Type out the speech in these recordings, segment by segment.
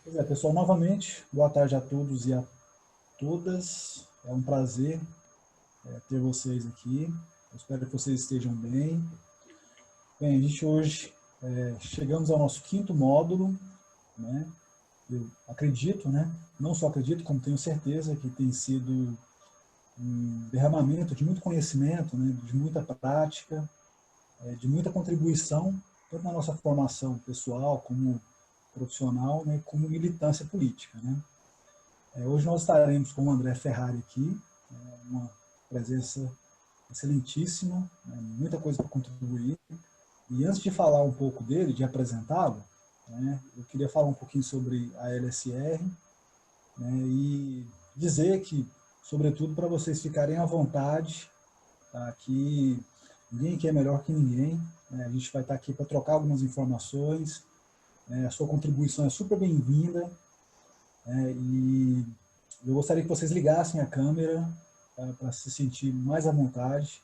Pois é, pessoal, novamente, boa tarde a todos e a todas. É um prazer ter vocês aqui. Eu espero que vocês estejam bem. Bem, a gente hoje chegamos ao nosso quinto módulo, né? Eu acredito, né? Não só acredito, como tenho certeza que tem sido um derramamento de muito conhecimento, né? De muita prática, de muita contribuição, tanto na nossa formação pessoal, como profissional, né? Como militância política, né? Hoje nós estaremos com o André Ferrari aqui, uma presença excelentíssima, né, muita coisa para contribuir. E antes de falar um pouco dele, de apresentá-lo, né, eu queria falar um pouquinho sobre a LSR, né, e dizer que, sobretudo, para vocês ficarem à vontade, tá, que ninguém aqui é melhor que ninguém, né, a gente vai estar aqui para trocar algumas informações, né, a sua contribuição é super bem-vinda, e eu gostaria que vocês ligassem a câmera para se sentir mais à vontade,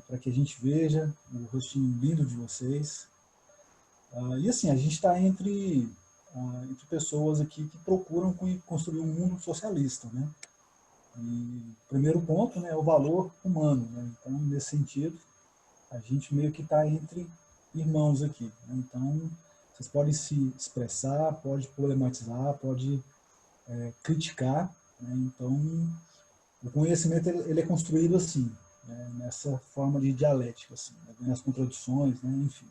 para que a gente veja o rostinho lindo de vocês. E assim, a gente está entre pessoas aqui que procuram construir um mundo socialista, né? E o primeiro ponto, né, é o valor humano, né? Então, nesse sentido, a gente meio que está entre irmãos aqui, né? Então, vocês podem se expressar, pode problematizar, pode criticar, né? Então, o conhecimento ele é construído assim, né? Nessa forma de dialética, assim, né? Nas contradições, né? Enfim.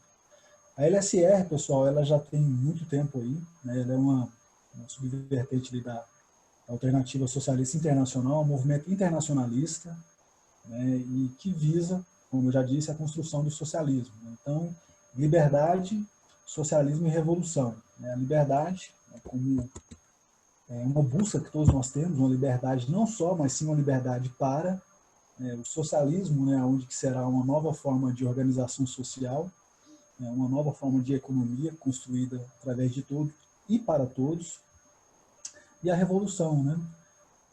A LSR, pessoal, ela já tem muito tempo aí, né? Ela é uma subvertente ali da Alternativa Socialista Internacional, um movimento internacionalista, né? E que visa, como eu já disse, a construção do socialismo, né? Então, liberdade, socialismo e revolução, né? A liberdade, né, como uma busca que todos nós temos, uma liberdade não só, mas sim uma liberdade para o socialismo, né, onde que será uma nova forma de organização social, né, uma nova forma de economia construída através de todos e para todos, e a revolução, né,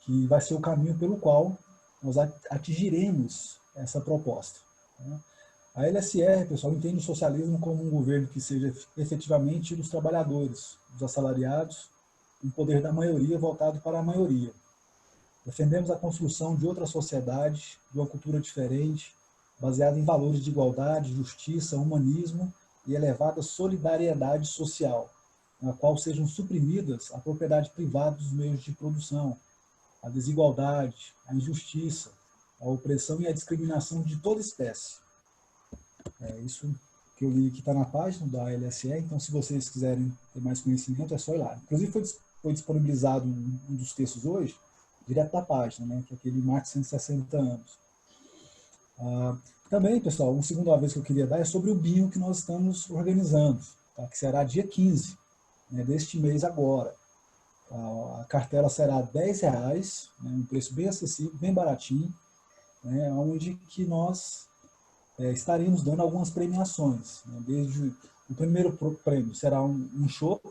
que vai ser o caminho pelo qual nós atingiremos essa proposta, né. A LSR, pessoal, entende o socialismo como um governo que seja efetivamente dos trabalhadores, dos assalariados, um poder da maioria voltado para a maioria. Defendemos a construção de outra sociedade, de uma cultura diferente, baseada em valores de igualdade, justiça, humanismo e elevada solidariedade social, na qual sejam suprimidas a propriedade privada dos meios de produção, a desigualdade, a injustiça, a opressão e a discriminação de toda espécie. É isso que eu li que está na página da LSE, então se vocês quiserem ter mais conhecimento é só ir lá. Inclusive foi disponibilizado um dos textos hoje, direto da página, né, que é aquele Marx 160 anos. Também, pessoal, uma segunda vez que eu queria dar é sobre o bingo que nós estamos organizando, tá, que será dia 15, né, deste mês agora. A cartela será R$10, né, um preço bem acessível, bem baratinho, né, onde que nós estaremos dando algumas premiações, né? Desde o primeiro prêmio será um chopp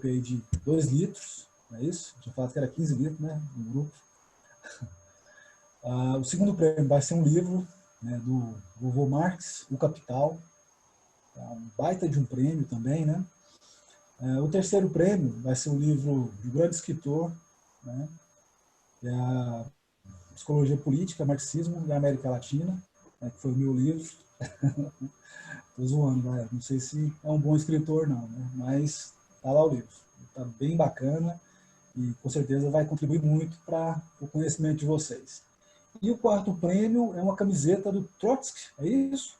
aí de 2 litros, não é isso? De fato que era 15 litros, né, no grupo. O segundo prêmio vai ser um livro, né, do vovô Marx, O Capital, um baita de um prêmio também, né? O terceiro prêmio vai ser um livro de um grande escritor, né, que é a Psicologia Política, Marxismo e América Latina, né, que foi o meu livro. Estou zoando, galera. Não sei se é um bom escritor, não, né? Mas tá lá o livro. Está bem bacana e com certeza vai contribuir muito para o conhecimento de vocês. E o quarto prêmio é uma camiseta do Trotsky, é isso?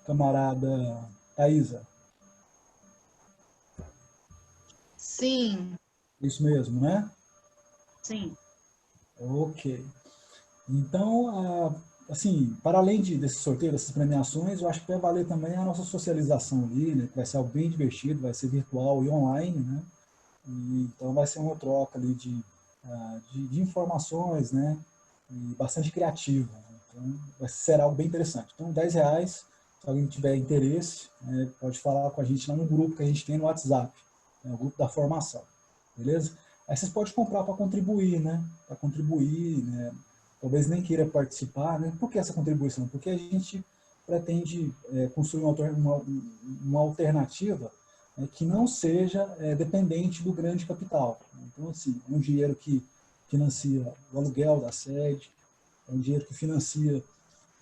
Camarada Thaisa? Sim. Isso mesmo, né? Sim. Ok. Então, assim, para além desse sorteio, dessas premiações, eu acho que vai valer também a nossa socialização ali, né? Que vai ser algo bem divertido, vai ser virtual e online, né? E, então vai ser uma troca ali de informações, né? E bastante criativa. Então será algo bem interessante. Então R$10, se alguém tiver interesse, né, pode falar com a gente lá no grupo que a gente tem no WhatsApp, né, o grupo da formação, beleza? Aí vocês podem comprar para contribuir, né? Para contribuir, né? Talvez nem queira participar, né? Por que essa contribuição? Porque a gente pretende construir uma alternativa, que não seja dependente do grande capital. Então, assim, é um dinheiro que financia o aluguel da sede, é um dinheiro que financia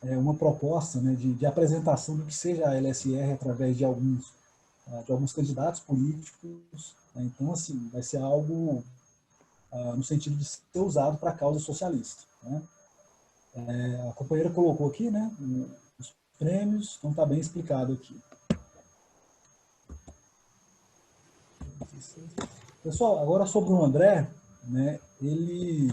uma proposta, né, de apresentação do que seja a LSR através de alguns candidatos políticos. Né? Então, assim, vai ser algo no sentido de ser usado para a causa socialista. Né? A companheira colocou aqui, né, os prêmios, então está bem explicado aqui. Pessoal, agora sobre o André, né, ele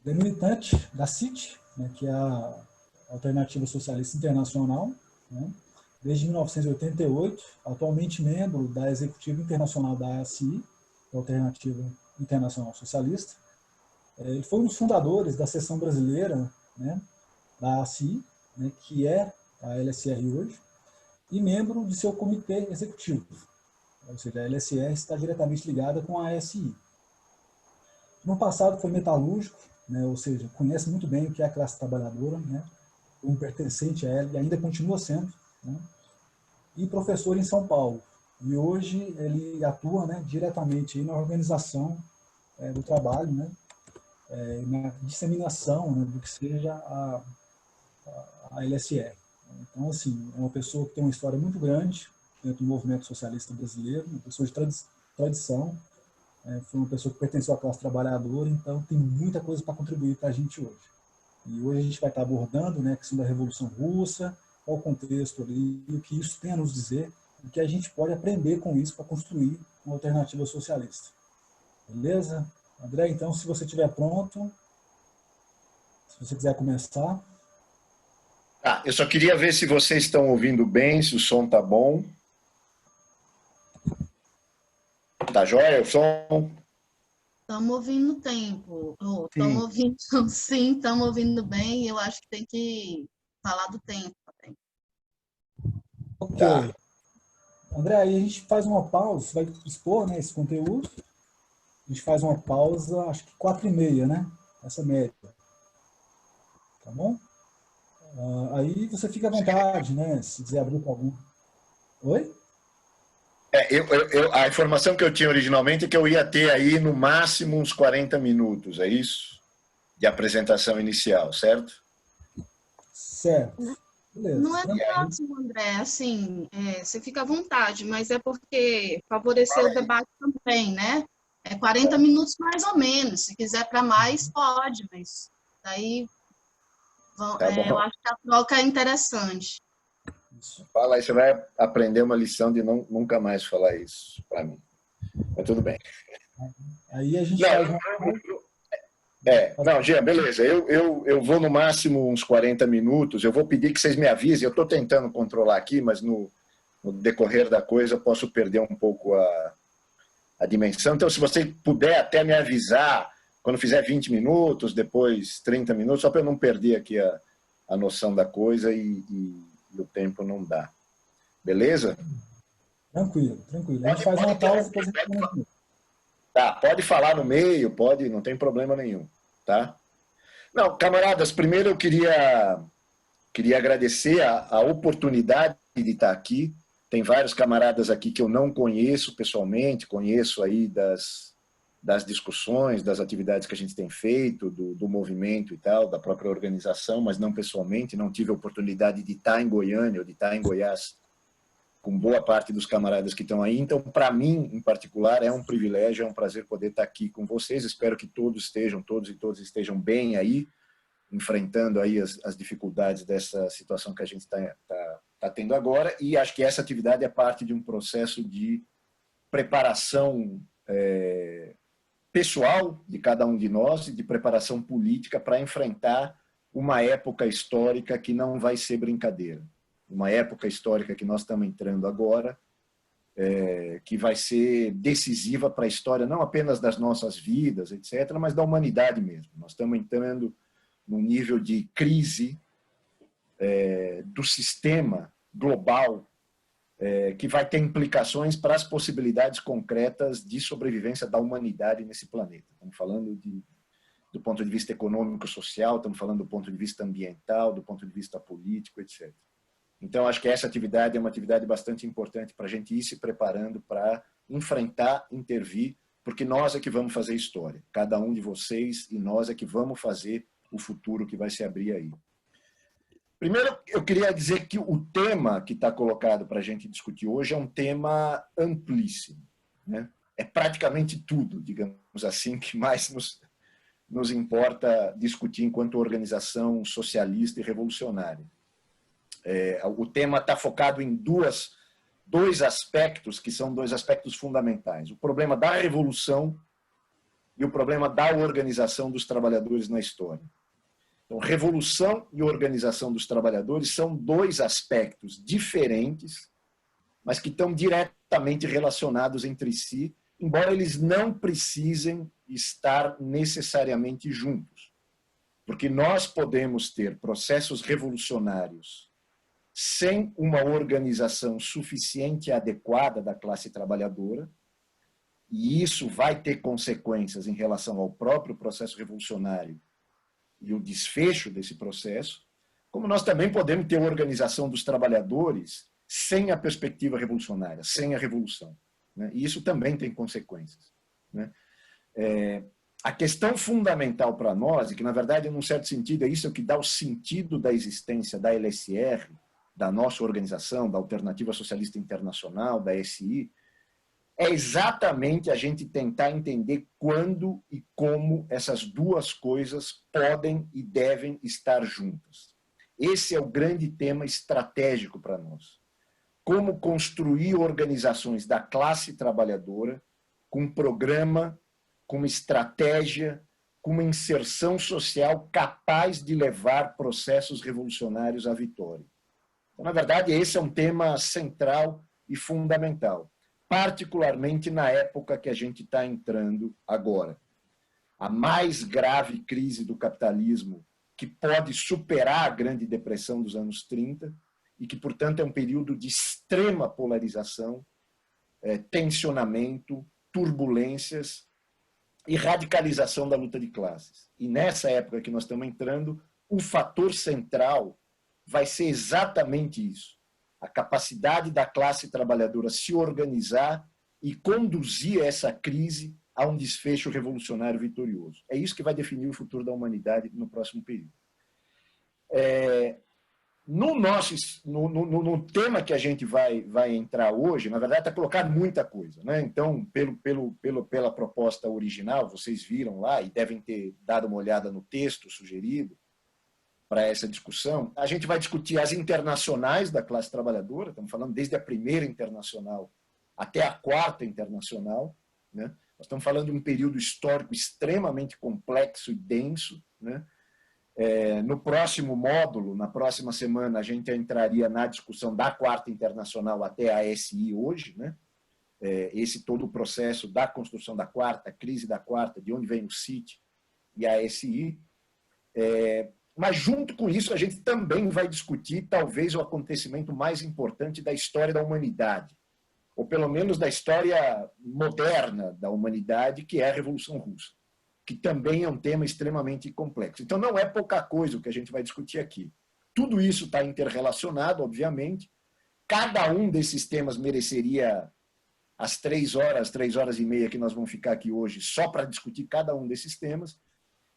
é militante da CIT, né, que é a Alternativa Socialista Internacional, né, desde 1988, atualmente membro da Executiva Internacional da ASI, Alternativa Internacional Socialista. Ele foi um dos fundadores da seção brasileira, né, da ASI, né, que é a LSR hoje, e membro de seu comitê executivo. Ou seja, a LSR está diretamente ligada com a ASI. No passado foi metalúrgico, né, ou seja, conhece muito bem o que é a classe trabalhadora, né, um pertencente a ela, e ainda continua sendo, né, e professor em São Paulo. E hoje ele atua, né, diretamente aí na organização do trabalho, né, na disseminação, né, do que seja a LSR. Então, assim, é uma pessoa que tem uma história muito grande dentro do movimento socialista brasileiro, uma pessoa de tradição, foi uma pessoa que pertenceu à classe trabalhadora, então tem muita coisa para contribuir para a gente hoje. E hoje a gente vai estar abordando, né, a questão da Revolução Russa, qual o contexto ali, o que isso tem a nos dizer, o que a gente pode aprender com isso para construir uma alternativa socialista. Beleza? André, então, se você estiver pronto, se você quiser começar. Eu só queria ver se vocês estão ouvindo bem, se o som tá bom. Tá jóia o som? Estamos ouvindo o tempo. Estamos ouvindo, sim, estamos ouvindo bem. Eu acho que tem que falar do tempo também. Ok. Tá. André, aí a gente faz uma pausa, você vai expor, né, esse conteúdo. A gente faz uma pausa, acho que 4h30, né? Essa média. Tá bom? Aí você fica à vontade, né? Se quiser abrir para algum. Oi? A informação que eu tinha originalmente é que eu ia ter aí no máximo uns 40 minutos, é isso? De apresentação inicial, certo? Certo. Beleza. Não é no máximo, André, assim, você fica à vontade, mas é porque favorecer o debate também, né? 40 minutos mais ou menos. Se quiser para mais, pode, mas daí eu acho que a troca é interessante. Fala aí, você vai aprender uma lição de nunca mais falar isso para mim. Mas tudo bem. Aí a gente faz uma... Não, Jean, beleza. Eu vou no máximo uns 40 minutos. Eu vou pedir que vocês me avisem. Eu estou tentando controlar aqui, mas no decorrer da coisa eu posso perder um pouco a dimensão. Então, se você puder até me avisar quando fizer 20 minutos, depois 30 minutos, só para eu não perder aqui a noção da coisa e o tempo não dá. Beleza? Tranquilo, tranquilo. A gente faz uma pausa depois a gente... Tá, pode falar no meio, pode, não tem problema nenhum, tá? Não, camaradas, primeiro eu queria agradecer a oportunidade de estar aqui. Tem vários camaradas aqui que eu não conheço pessoalmente, conheço aí das discussões, das atividades que a gente tem feito, do movimento e tal, da própria organização, mas não pessoalmente, não tive a oportunidade de estar em Goiânia ou de estar em Goiás com boa parte dos camaradas que estão aí. Então, para mim, em particular, é um privilégio, é um prazer poder estar aqui com vocês. Espero que todos e todas estejam bem aí, enfrentando aí as dificuldades dessa situação que a gente está tendo agora. E acho que essa atividade é parte de um processo de preparação pessoal de cada um de nós e de preparação política para enfrentar uma época histórica que não vai ser brincadeira. Uma época histórica que nós estamos entrando agora, que vai ser decisiva para a história, não apenas das nossas vidas, etc., mas da humanidade mesmo. Nós estamos entrando num nível de crise do sistema global que vai ter implicações para as possibilidades concretas de sobrevivência da humanidade nesse planeta. Estamos falando do ponto de vista econômico, social, estamos falando do ponto de vista ambiental, do ponto de vista político, etc. Então, acho que essa atividade é uma atividade bastante importante para a gente ir se preparando para enfrentar, intervir, porque nós é que vamos fazer história. Cada um de vocês e nós é que vamos fazer o futuro que vai se abrir aí. Primeiro, eu queria dizer que o tema que está colocado para a gente discutir hoje é um tema amplíssimo, né? É praticamente tudo, digamos assim, que mais nos importa discutir enquanto organização socialista e revolucionária. O tema está focado em dois aspectos, que são dois aspectos fundamentais. O problema da revolução e o problema da organização dos trabalhadores na história. Então, revolução e organização dos trabalhadores são dois aspectos diferentes, mas que estão diretamente relacionados entre si, embora eles não precisem estar necessariamente juntos. Porque nós podemos ter processos revolucionários sem uma organização suficiente e adequada da classe trabalhadora, e isso vai ter consequências em relação ao próprio processo revolucionário e o desfecho desse processo, como nós também podemos ter a organização dos trabalhadores sem a perspectiva revolucionária, sem a revolução, né? E isso também tem consequências, né? A questão fundamental para nós, e que na verdade, num certo sentido, é isso que dá o sentido da existência da LSR, da nossa organização, da Alternativa Socialista Internacional, da SI, é exatamente a gente tentar entender quando e como essas duas coisas podem e devem estar juntas. Esse é o grande tema estratégico para nós. Como construir organizações da classe trabalhadora com um programa, com uma estratégia, com uma inserção social capaz de levar processos revolucionários à vitória. Então, na verdade, esse é um tema central e fundamental, particularmente na época que a gente está entrando agora. A mais grave crise do capitalismo, que pode superar a Grande Depressão dos anos 30, e que, portanto, é um período de extrema polarização, tensionamento, turbulências e radicalização da luta de classes. E nessa época que nós estamos entrando, o fator central vai ser exatamente isso. A capacidade da classe trabalhadora se organizar e conduzir essa crise a um desfecho revolucionário vitorioso. É isso que vai definir o futuro da humanidade no próximo período. No tema que a gente vai entrar hoje, na verdade, está colocado muita coisa, né? Então, pela proposta original, vocês viram lá e devem ter dado uma olhada no texto sugerido para essa discussão, a gente vai discutir as internacionais da classe trabalhadora, estamos falando desde a primeira internacional até a quarta internacional, né? Nós estamos falando de um período histórico extremamente complexo e denso, né? No próximo módulo, na próxima semana, a gente entraria na discussão da quarta internacional até a SI hoje, né? Esse todo o processo da construção da quarta, a crise da quarta, de onde vem o CIT e a SI. Mas, junto com isso, a gente também vai discutir, talvez, o acontecimento mais importante da história da humanidade, ou pelo menos da história moderna da humanidade, que é a Revolução Russa, que também é um tema extremamente complexo. Então, não é pouca coisa o que a gente vai discutir aqui. Tudo isso está interrelacionado, obviamente. Cada um desses temas mereceria as 3 horas e meia que nós vamos ficar aqui hoje, só para discutir cada um desses temas.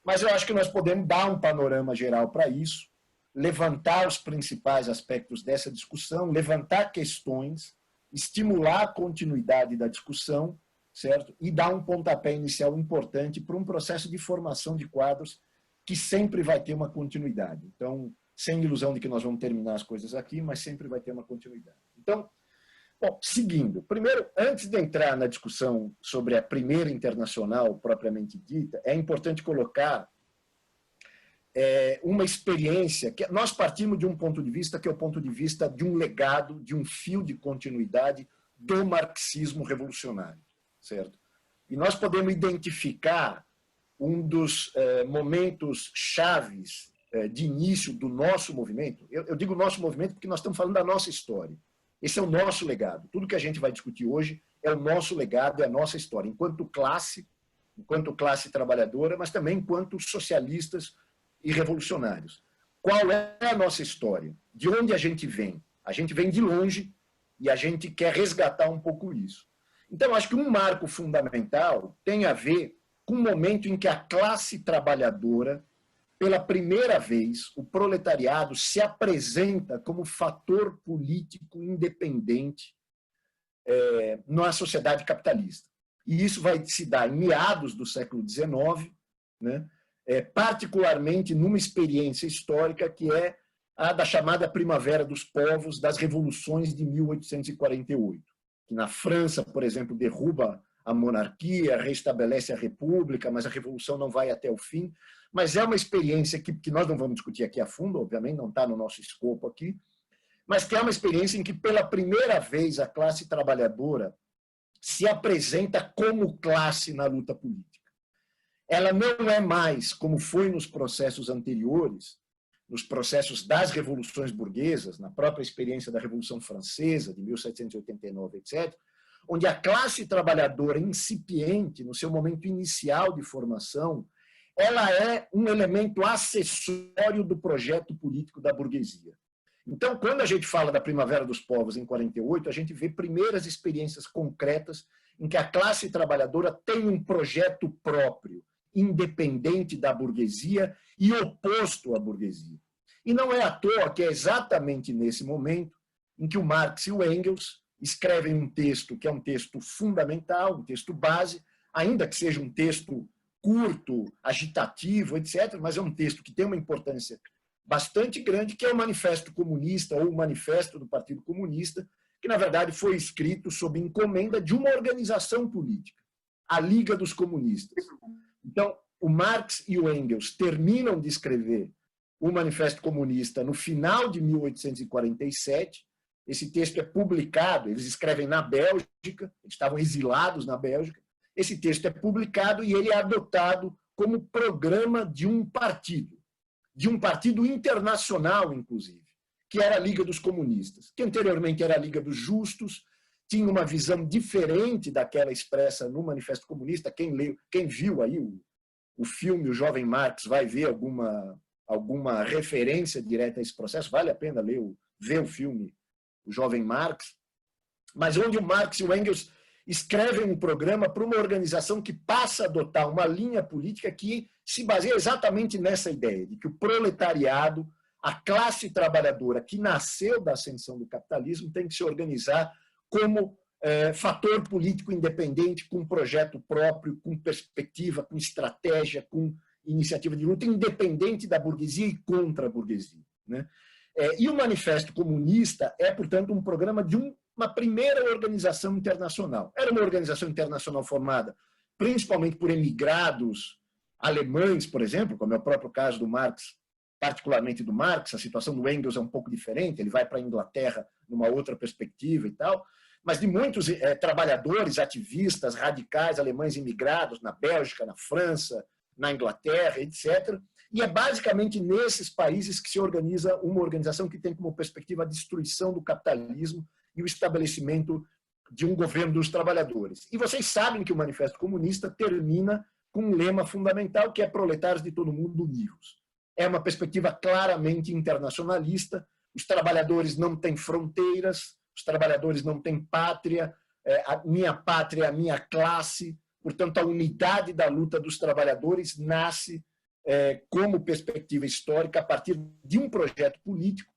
Mas eu acho que nós podemos dar um panorama geral para isso, levantar os principais aspectos dessa discussão, levantar questões, estimular a continuidade da discussão, certo? E dar um pontapé inicial importante para um processo de formação de quadros que sempre vai ter uma continuidade. Então, sem ilusão de que nós vamos terminar as coisas aqui, mas sempre vai ter uma continuidade. Então, bom, seguindo. Primeiro, antes de entrar na discussão sobre a primeira internacional propriamente dita, é importante colocar uma experiência que nós partimos de um ponto de vista que é o ponto de vista de um legado, de um fio de continuidade do marxismo revolucionário, certo? E nós podemos identificar um dos momentos chaves de início do nosso movimento. Eu digo nosso movimento porque nós estamos falando da nossa história. Esse é o nosso legado. Tudo que a gente vai discutir hoje é o nosso legado, é a nossa história, enquanto classe trabalhadora, mas também enquanto socialistas e revolucionários. qual é a nossa história, de onde a gente vem. A gente vem de longe e a gente quer resgatar um pouco isso. Então, acho que um marco fundamental tem a ver com o momento em que a classe trabalhadora, pela primeira vez, o proletariado se apresenta como fator político independente na sociedade capitalista. E isso vai se dar em meados do século XIX, né? Particularmente numa experiência histórica que é a da chamada Primavera dos Povos, das revoluções de 1848, que na França, por exemplo, derruba a monarquia, restabelece a república, mas a revolução não vai até o fim. Mas é uma experiência que nós não vamos discutir aqui a fundo, obviamente, não está no nosso escopo aqui, mas que é uma experiência em que, pela primeira vez, a classe trabalhadora se apresenta como classe na luta política. Ela não é mais, como foi nos processos anteriores, nos processos das revoluções burguesas, na própria experiência da Revolução Francesa, de 1789, etc., onde a classe trabalhadora incipiente, no seu momento inicial de formação, ela é um elemento acessório do projeto político da burguesia. Então, quando a gente fala da Primavera dos Povos em 48, a gente vê primeiras experiências concretas em que a classe trabalhadora tem um projeto próprio, independente da burguesia e oposto à burguesia. E não é à toa que é exatamente nesse momento em que o Marx e o Engels escrevem um texto que é um texto fundamental, um texto base, ainda que seja um texto curto, agitativo, etc., mas é um texto que tem uma importância bastante grande, que é o Manifesto Comunista, ou o Manifesto do Partido Comunista, que, na verdade, foi escrito sob encomenda de uma organização política, a Liga dos Comunistas. Então, o Marx e o Engels terminam de escrever o Manifesto Comunista no final de 1847. Esse texto é publicado, eles escrevem na Bélgica, eles estavam exilados na Bélgica. Esse texto é publicado e ele é adotado como programa de um partido internacional, inclusive, que era a Liga dos Comunistas, que anteriormente era a Liga dos Justos, tinha uma visão diferente daquela expressa no Manifesto Comunista. Quem viu aí o filme O Jovem Marx vai ver alguma referência direta a esse processo, vale a pena ver o filme O Jovem Marx, mas onde o Marx e o Engels escrevem um programa para uma organização que passa a adotar uma linha política que se baseia exatamente nessa ideia de que o proletariado, a classe trabalhadora que nasceu da ascensão do capitalismo, tem que se organizar como fator político independente, com projeto próprio, com perspectiva, com estratégia, com iniciativa de luta, independente da burguesia e contra a burguesia, né? E o Manifesto Comunista é, portanto, um programa de uma primeira organização internacional. Era uma organização internacional formada principalmente por emigrados alemães, por exemplo, como é o próprio caso do Marx, particularmente do Marx. A situação do Engels é um pouco diferente, ele vai para a Inglaterra numa outra perspectiva e tal, mas de muitos trabalhadores, ativistas, radicais alemães imigrados na Bélgica, na França, na Inglaterra, etc. E é basicamente nesses países que se organiza uma organização que tem como perspectiva a destruição do capitalismo e o estabelecimento de um governo dos trabalhadores. E vocês sabem que o Manifesto Comunista termina com um lema fundamental, que é proletários de todo mundo univos. É uma perspectiva claramente internacionalista, os trabalhadores não têm fronteiras, os trabalhadores não têm pátria, a minha pátria é a minha classe, portanto, a unidade da luta dos trabalhadores nasce como perspectiva histórica a partir de um projeto político.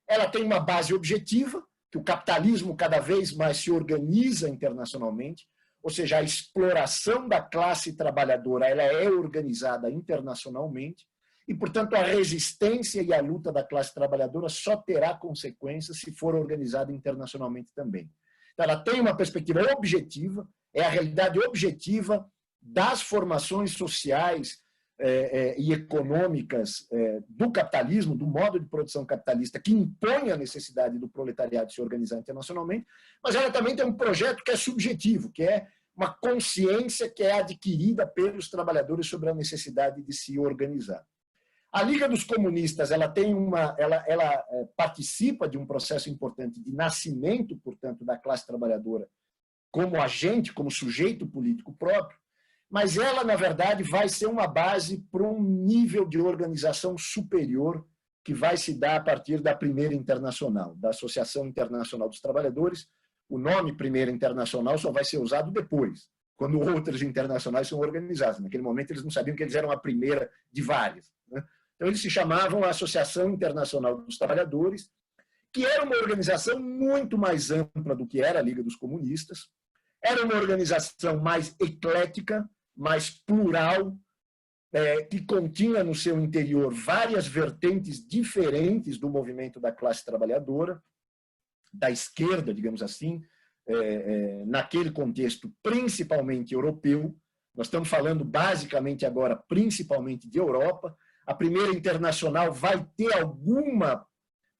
Ela tem uma base objetiva, que o capitalismo cada vez mais se organiza internacionalmente, ou seja, a exploração da classe trabalhadora ela é organizada internacionalmente, e, portanto, a resistência e a luta da classe trabalhadora só terá consequências se for organizada internacionalmente também. Então, ela tem uma perspectiva objetiva, é a realidade objetiva das formações sociais e econômicas do capitalismo, do modo de produção capitalista, que impõe a necessidade do proletariado se organizar internacionalmente, mas ela também tem um projeto que é subjetivo, que é uma consciência que é adquirida pelos trabalhadores sobre a necessidade de se organizar. A Liga dos Comunistas ela participa de um processo importante de nascimento, portanto, da classe trabalhadora como agente, como sujeito político próprio, mas ela, na verdade, vai ser uma base para um nível de organização superior que vai se dar a partir da Primeira Internacional, da Associação Internacional dos Trabalhadores. O nome Primeira Internacional só vai ser usado depois, quando outras internacionais são organizadas. Naquele momento, eles não sabiam que eles eram a primeira de várias, né? Então, eles se chamavam a Associação Internacional dos Trabalhadores, que era uma organização muito mais ampla do que era a Liga dos Comunistas, era uma organização mais eclética, mais plural, que continha no seu interior várias vertentes diferentes do movimento da classe trabalhadora, da esquerda, digamos assim, naquele contexto principalmente europeu. Nós estamos falando basicamente agora principalmente de Europa. A Primeira Internacional vai ter alguma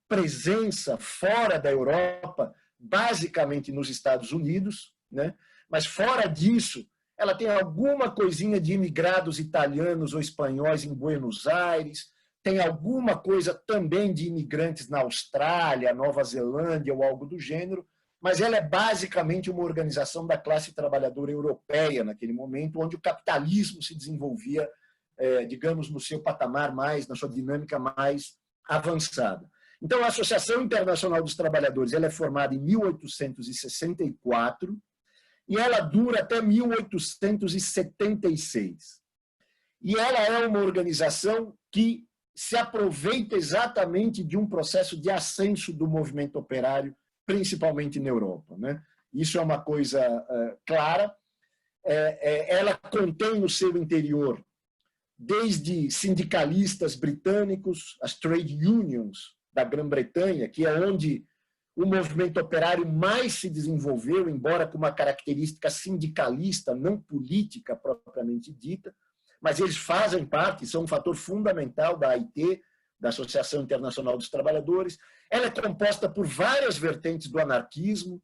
presença fora da Europa, basicamente nos Estados Unidos, né? Mas fora disso, ela tem alguma coisinha de imigrados italianos ou espanhóis em Buenos Aires, tem alguma coisa também de imigrantes na Austrália, Nova Zelândia ou algo do gênero, mas ela é basicamente uma organização da classe trabalhadora europeia naquele momento, onde o capitalismo se desenvolvia, digamos, no seu patamar mais, na sua dinâmica mais avançada. Então, a Associação Internacional dos Trabalhadores ela é formada em 1864 e ela dura até 1876. E ela é uma organização que se aproveita exatamente de um processo de ascenso do movimento operário, principalmente na Europa, né? Isso é uma coisa clara. Ela contém no seu interior desde sindicalistas britânicos, as trade unions da Grã-Bretanha, que é onde o movimento operário mais se desenvolveu, embora com uma característica sindicalista, não política propriamente dita, mas eles fazem parte, são um fator fundamental da AIT, da Associação Internacional dos Trabalhadores. Ela é composta por várias vertentes do anarquismo,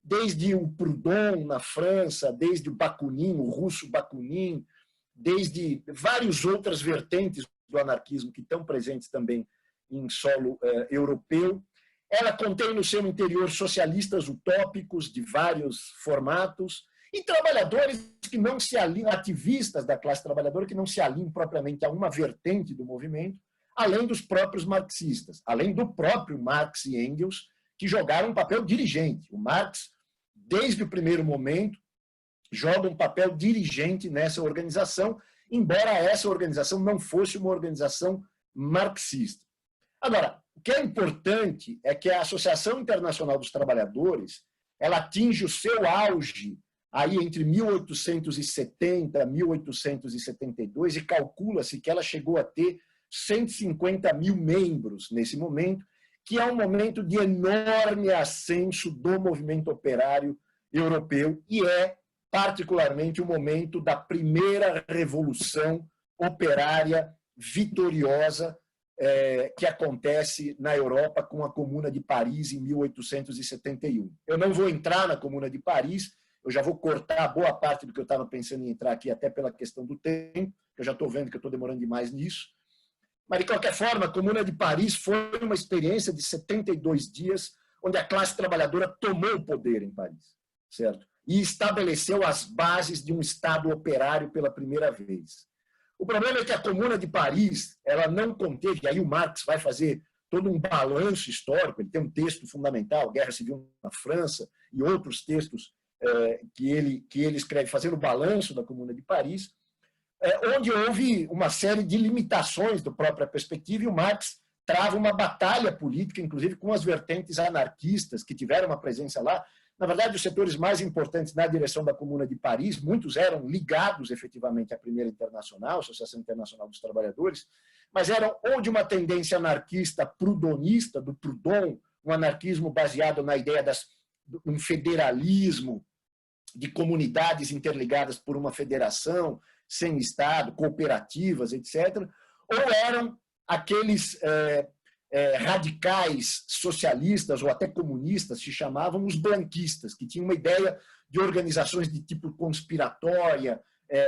desde o Proudhon na França, desde o Bakunin, o russo Bakunin, desde várias outras vertentes do anarquismo que estão presentes também em solo europeu. Ela contém no seu interior socialistas utópicos de vários formatos e trabalhadores que não se alinham, ativistas da classe trabalhadora que não se alinham propriamente a uma vertente do movimento, além dos próprios marxistas, além do próprio Marx e Engels, que jogaram um papel dirigente. O Marx, desde o primeiro momento, joga um papel dirigente nessa organização, embora essa organização não fosse uma organização marxista. Agora, o que é importante é que a Associação Internacional dos Trabalhadores ela atinge o seu auge aí entre 1870 e 1872 e calcula-se que ela chegou a ter 150 mil membros nesse momento, que é um momento de enorme ascenso do movimento operário europeu e é particularmente o momento da primeira revolução operária vitoriosa que acontece na Europa com a Comuna de Paris em 1871. Eu não vou entrar na Comuna de Paris, eu já vou cortar boa parte do que eu estava pensando em entrar aqui, até pela questão do tempo, eu já estou vendo que eu estou demorando demais nisso. Mas, de qualquer forma, a Comuna de Paris foi uma experiência de 72 dias, onde a classe trabalhadora tomou o poder em Paris, certo? E estabeleceu as bases de um Estado operário pela primeira vez. O problema é que a Comuna de Paris ela não conteve, e aí o Marx vai fazer todo um balanço histórico, ele tem um texto fundamental, Guerra Civil na França, e outros textos que ele escreve fazendo o balanço da Comuna de Paris, onde houve uma série de limitações da própria perspectiva, e o Marx trava uma batalha política, inclusive com as vertentes anarquistas que tiveram uma presença lá. Na verdade, os setores mais importantes na direção da Comuna de Paris, muitos eram ligados efetivamente à Primeira Internacional, Associação Internacional dos Trabalhadores, mas eram ou de uma tendência anarquista proudhonista, do Proudhon, um anarquismo baseado na ideia de um federalismo, de comunidades interligadas por uma federação, sem Estado, cooperativas, etc., ou eram aqueles radicais socialistas ou até comunistas, se chamavam os blanquistas, que tinham uma ideia de organizações de tipo conspiratória,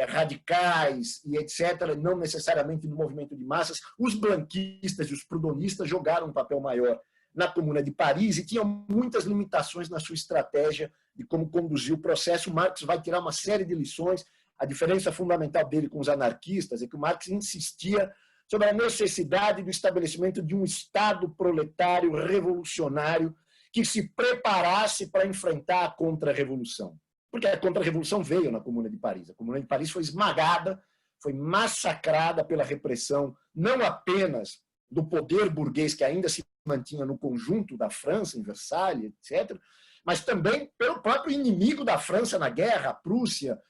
radicais e etc., não necessariamente no movimento de massas. Os blanquistas e os proudhonistas jogaram um papel maior na Comuna de Paris e tinham muitas limitações na sua estratégia de como conduzir o processo. O Marx vai tirar uma série de lições. A diferença fundamental dele com os anarquistas é que o Marx insistia sobre a necessidade do estabelecimento de um Estado proletário revolucionário que se preparasse para enfrentar a contra-revolução. Porque a contra-revolução veio na Comuna de Paris. A Comuna de Paris foi esmagada, foi massacrada pela repressão, não apenas do poder burguês que ainda se mantinha no conjunto da França, em Versalhes, etc., mas também pelo próprio inimigo da França na guerra, a Prússia,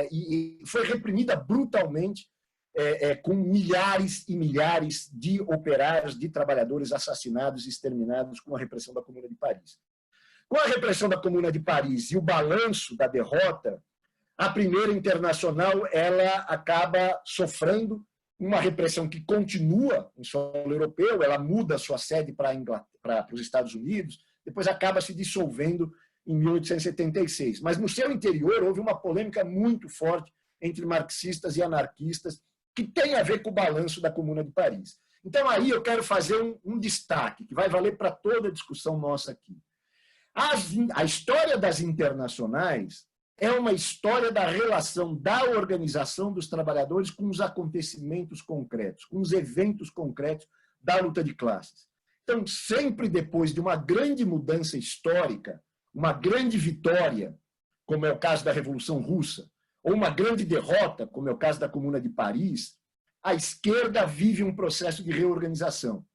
e foi reprimida brutalmente, com milhares e milhares de operários, de trabalhadores assassinados e exterminados com a repressão da Comuna de Paris. Com a repressão da Comuna de Paris e o balanço da derrota, a Primeira Internacional ela acaba sofrendo uma repressão que continua em solo europeu, ela muda sua sede para os Estados Unidos, depois acaba se dissolvendo em 1876. Mas no seu interior houve uma polêmica muito forte entre marxistas e anarquistas que tem a ver com o balanço da Comuna de Paris. Então aí eu quero fazer um destaque que vai valer para toda a discussão nossa aqui. A história das internacionais é uma história da relação da organização dos trabalhadores com os acontecimentos concretos, com os eventos concretos da luta de classes. Então, sempre depois de uma grande mudança histórica, uma grande vitória, como é o caso da Revolução Russa, ou uma grande derrota, como é o caso da Comuna de Paris, a esquerda vive um processo de reorganização.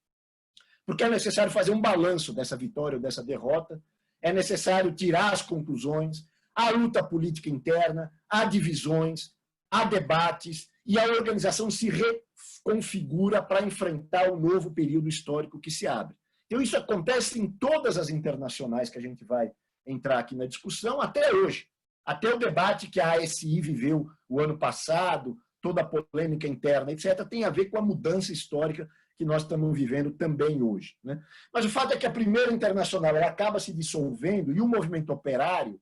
Porque é necessário fazer um balanço dessa vitória ou dessa derrota, é necessário tirar as conclusões, há luta política interna, há divisões, há debates, e a organização se reconfigura para enfrentar o novo período histórico que se abre. Então, isso acontece em todas as internacionais que a gente vai entrar aqui na discussão, até hoje. Até o debate que a ASI viveu o ano passado, toda a polêmica interna, etc., tem a ver com a mudança histórica que nós estamos vivendo também hoje. Né? Mas o fato é que a Primeira Internacional ela acaba se dissolvendo e o movimento operário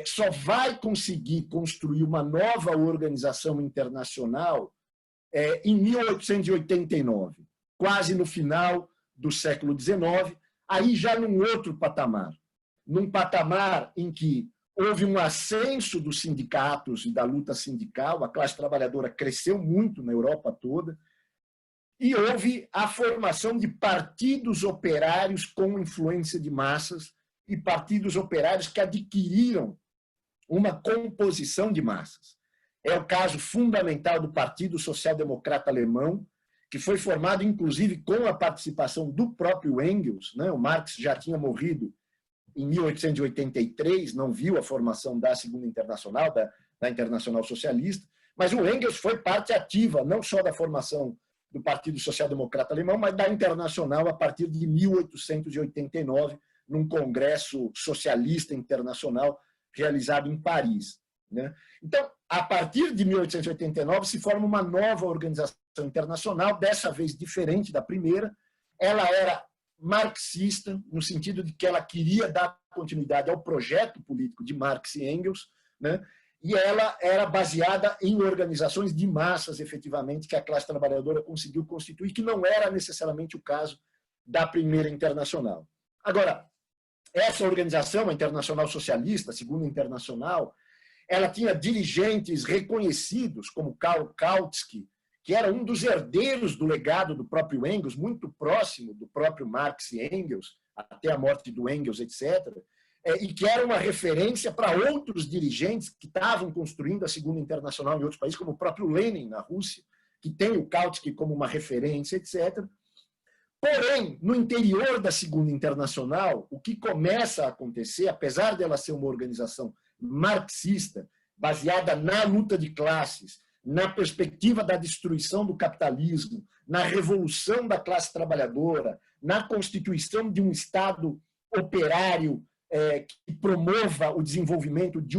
só vai conseguir construir uma nova organização internacional em 1889, quase no final do século XIX, aí já num outro patamar. Num patamar em que houve um ascenso dos sindicatos e da luta sindical, a classe trabalhadora cresceu muito na Europa toda, e houve a formação de partidos operários com influência de massas e partidos operários que adquiriram uma composição de massas. É o caso fundamental do Partido Social Democrata Alemão, que foi formado, inclusive, com a participação do próprio Engels. Né? O Marx já tinha morrido em 1883, não viu a formação da Segunda Internacional, da Internacional Socialista, mas o Engels foi parte ativa, não só da formação do Partido Social Democrata Alemão, mas da Internacional a partir de 1889, num congresso socialista internacional realizado em Paris. Né? Então, a partir de 1889, se forma uma nova organização internacional, dessa vez diferente da primeira. Ela era marxista, no sentido de que ela queria dar continuidade ao projeto político de Marx e Engels, né? E ela era baseada em organizações de massas, efetivamente, que a classe trabalhadora conseguiu constituir, que não era necessariamente o caso da Primeira Internacional. Agora, essa organização, a Internacional Socialista, a Segunda Internacional, ela tinha dirigentes reconhecidos, como Karl Kautsky, que era um dos herdeiros do legado do próprio Engels, muito próximo do próprio Marx e Engels, até a morte do Engels, etc., e que era uma referência para outros dirigentes que estavam construindo a Segunda Internacional em outros países, como o próprio Lenin, na Rússia, que tem o Kautsky como uma referência, etc. Porém, no interior da Segunda Internacional, o que começa a acontecer, apesar dela ser uma organização marxista, baseada na luta de classes, na perspectiva da destruição do capitalismo, na revolução da classe trabalhadora, na constituição de um Estado operário que promova o desenvolvimento de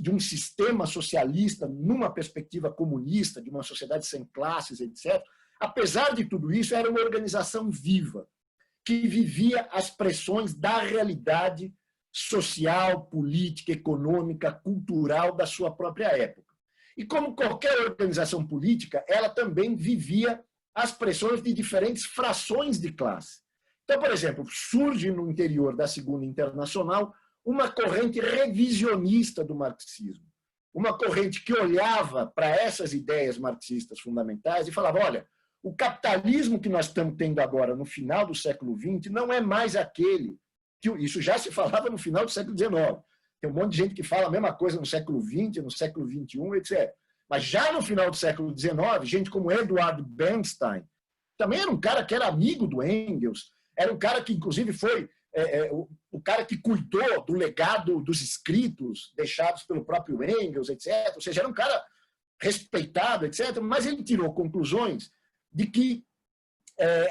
um sistema socialista numa perspectiva comunista, de uma sociedade sem classes, etc. Apesar de tudo isso, era uma organização viva, que vivia as pressões da realidade social, política, econômica, cultural da sua própria época. E como qualquer organização política, ela também vivia as pressões de diferentes frações de classe. Então, por exemplo, surge no interior da Segunda Internacional uma corrente revisionista do marxismo, uma corrente que olhava para essas ideias marxistas fundamentais e falava, olha, o capitalismo que nós estamos tendo agora no final do século XX não é mais aquele que isso já se falava no final do século XIX. Tem um monte de gente que fala a mesma coisa no século XX, no século XXI, etc. Mas já no final do século XIX, gente como Edward Bernstein, também era um cara que era amigo do Engels, era um cara que, inclusive, foi o cara que cuidou do legado dos escritos deixados pelo próprio Engels, etc. Ou seja, era um cara respeitado, etc. Mas ele tirou conclusões de que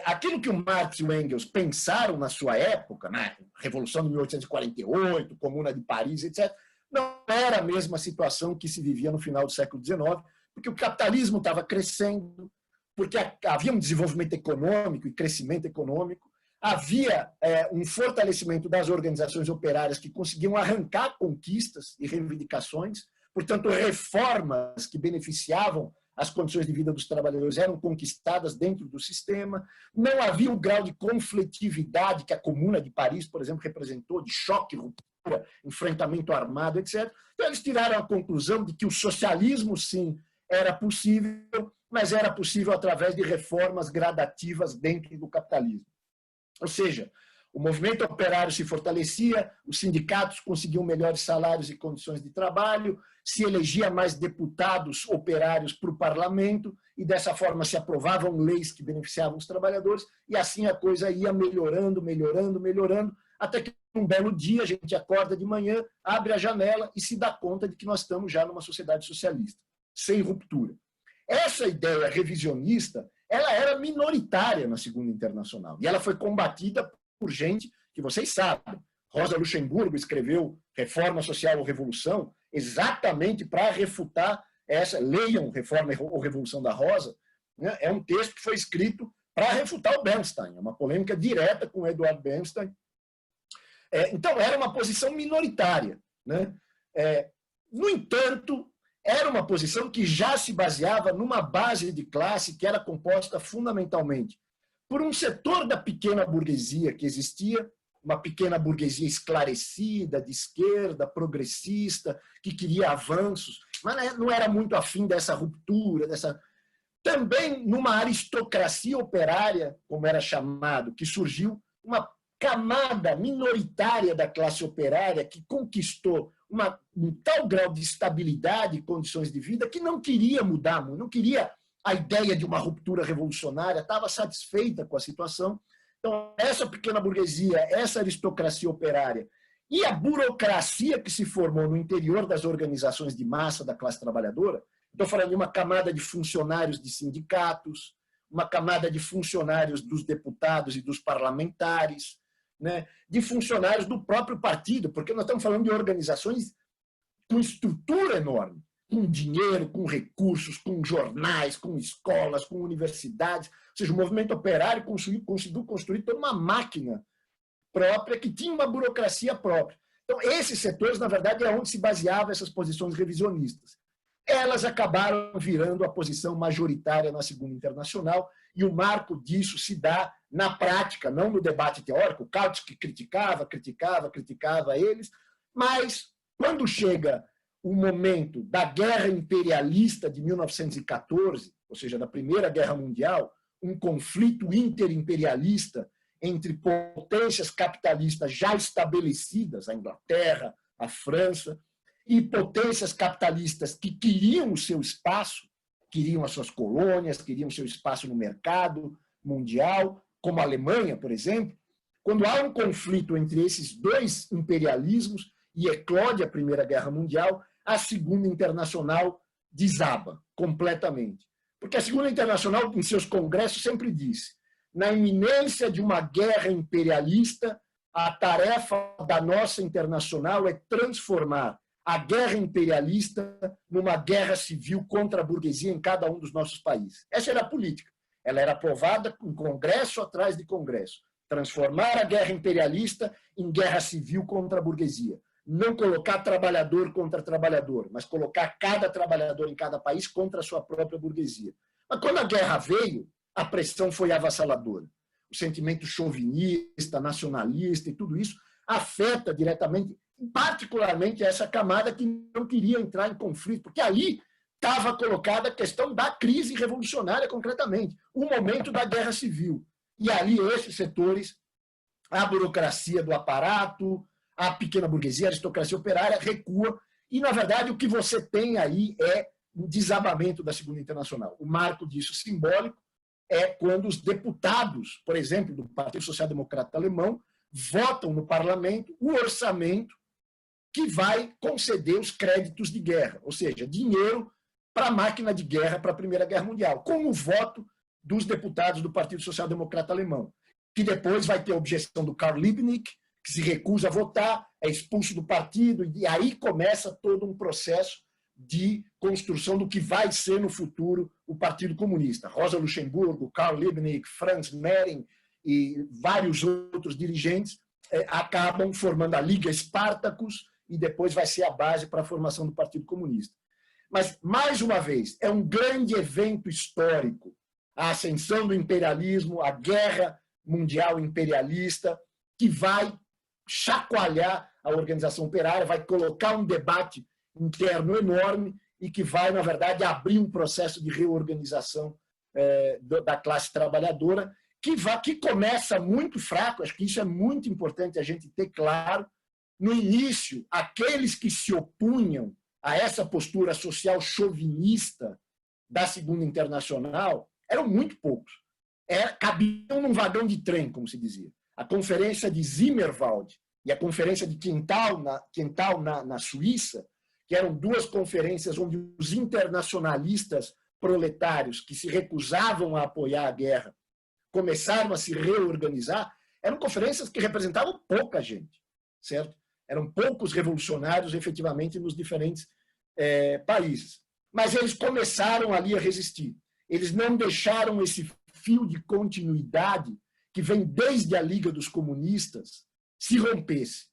aquilo que o Marx e o Engels pensaram na sua época, né, Revolução de 1848, Comuna de Paris, etc., não era a mesma situação que se vivia no final do século XIX, porque o capitalismo estava crescendo, porque havia um desenvolvimento econômico e crescimento econômico, havia um fortalecimento das organizações operárias que conseguiam arrancar conquistas e reivindicações, portanto, reformas que beneficiavam as condições de vida dos trabalhadores eram conquistadas dentro do sistema, não havia o grau de conflitividade que a Comuna de Paris, por exemplo, representou, de choque, ruptura, enfrentamento armado, etc. Então, eles tiraram a conclusão de que o socialismo, sim, era possível, mas era possível através de reformas gradativas dentro do capitalismo. Ou seja, o movimento operário se fortalecia, os sindicatos conseguiam melhores salários e condições de trabalho, se elegia mais deputados operários para o parlamento e dessa forma se aprovavam leis que beneficiavam os trabalhadores e assim a coisa ia melhorando, melhorando, melhorando, até que um belo dia a gente acorda de manhã, abre a janela e se dá conta de que nós estamos já numa sociedade socialista, sem ruptura. Essa ideia revisionista, ela era minoritária na Segunda Internacional e ela foi combatida por gente que vocês sabem. Rosa Luxemburgo escreveu Reforma Social ou Revolução exatamente para refutar essa. Leiam Reforma ou Revolução da Rosa. Né? É um texto que foi escrito para refutar o Bernstein. É uma polêmica direta com o Edward Bernstein. Então, era uma posição minoritária. Né? No entanto, era uma posição que já se baseava numa base de classe que era composta fundamentalmente por um setor da pequena burguesia que existia, uma pequena burguesia esclarecida, de esquerda, progressista, que queria avanços, mas não era muito afim dessa ruptura, Também numa aristocracia operária, como era chamado, que surgiu uma camada minoritária da classe operária que conquistou um tal grau de estabilidade e condições de vida que não queria mudar, não queria a ideia de uma ruptura revolucionária, estava satisfeita com a situação. Então, essa pequena burguesia, essa aristocracia operária e a burocracia que se formou no interior das organizações de massa da classe trabalhadora, estou falando de uma camada de funcionários de sindicatos, uma camada de funcionários dos deputados e dos parlamentares, né, de funcionários do próprio partido, porque nós estamos falando de organizações com estrutura enorme, com dinheiro, com recursos, com jornais, com escolas, com universidades. Ou seja, o movimento operário conseguiu construir toda uma máquina própria que tinha uma burocracia própria. Então, esses setores, na verdade, é onde se baseavam essas posições revisionistas. Elas acabaram virando a posição majoritária na Segunda Internacional e o marco disso se dá na prática, não no debate teórico. O Kautsky criticava eles, mas quando chega o momento da guerra imperialista de 1914, ou seja, da Primeira Guerra Mundial, um conflito interimperialista entre potências capitalistas já estabelecidas, a Inglaterra, a França, e potências capitalistas que queriam o seu espaço, queriam as suas colônias, queriam o seu espaço no mercado mundial, como a Alemanha, por exemplo. Quando há um conflito entre esses dois imperialismos e eclode a Primeira Guerra Mundial, a Segunda Internacional desaba completamente. Porque a Segunda Internacional, em seus congressos, sempre disse: na iminência de uma guerra imperialista, a tarefa da nossa internacional é transformar a guerra imperialista numa guerra civil contra a burguesia em cada um dos nossos países. Essa era a política. Ela era aprovada com congresso atrás de congresso. Transformar a guerra imperialista em guerra civil contra a burguesia. Não colocar trabalhador contra trabalhador, mas colocar cada trabalhador em cada país contra a sua própria burguesia. Mas quando a guerra veio, a pressão foi avassaladora. O sentimento chauvinista, nacionalista e tudo isso afeta diretamente, particularmente essa camada que não queria entrar em conflito, porque ali estava colocada a questão da crise revolucionária, concretamente, o momento da guerra civil. E ali esses setores, a burocracia do aparato, a pequena burguesia, a aristocracia operária, recua. E, na verdade, o que você tem aí é um desabamento da Segunda Internacional. O marco disso simbólico é quando os deputados, por exemplo, do Partido Social Democrata Alemão, votam no parlamento o orçamento que vai conceder os créditos de guerra, ou seja, dinheiro para a máquina de guerra para a Primeira Guerra Mundial, com o voto dos deputados do Partido Social Democrata Alemão, que depois vai ter a objeção do Karl Liebknecht, que se recusa a votar, é expulso do partido, e aí começa todo um processo de construção do que vai ser no futuro o Partido Comunista. Rosa Luxemburgo, Karl Liebknecht, Franz Mehring e vários outros dirigentes acabam formando a Liga Spartacus e depois vai ser a base para a formação do Partido Comunista. Mas, mais uma vez, é um grande evento histórico, a ascensão do imperialismo, a guerra mundial imperialista, que vai chacoalhar a organização operária, vai colocar um debate interno enorme e que vai, na verdade, abrir um processo de reorganização da classe trabalhadora, que começa muito fraco. Acho que isso é muito importante a gente ter claro. No início, aqueles que se opunham a essa postura social chauvinista da Segunda Internacional eram muito poucos. Cabiam num vagão de trem, como se dizia. A conferência de Zimmerwald e a conferência de Quintal na Suíça, que eram duas conferências onde os internacionalistas proletários que se recusavam a apoiar a guerra começaram a se reorganizar, eram conferências que representavam pouca gente, certo? Eram poucos revolucionários, efetivamente, nos diferentes países. Mas eles começaram ali a resistir. Eles não deixaram esse fio de continuidade que vem desde a Liga dos Comunistas se rompesse.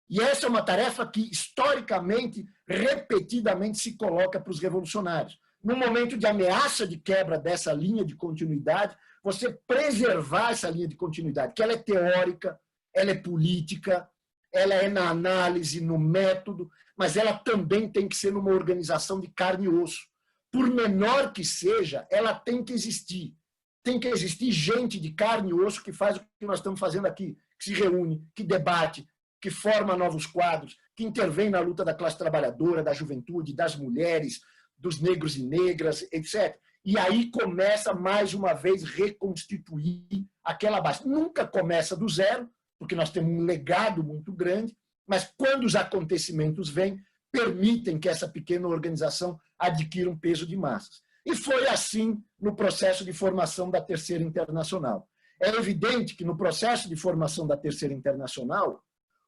E essa é uma tarefa que, historicamente, repetidamente se coloca para os revolucionários. No momento de ameaça de quebra dessa linha de continuidade, você preservar essa linha de continuidade, que ela é teórica, ela é política, ela é na análise, no método, mas ela também tem que ser numa organização de carne e osso. Por menor que seja, ela tem que existir. Tem que existir gente de carne e osso que faz o que nós estamos fazendo aqui, que se reúne, que debate, que forma novos quadros, que intervém na luta da classe trabalhadora, da juventude, das mulheres, dos negros e negras, etc. E aí começa, mais uma vez, reconstituir aquela base. Nunca começa do zero, porque nós temos um legado muito grande, mas quando os acontecimentos vêm, permitem que essa pequena organização adquira um peso de massas. E foi assim no processo de formação da Terceira Internacional. É evidente que no processo de formação da Terceira Internacional,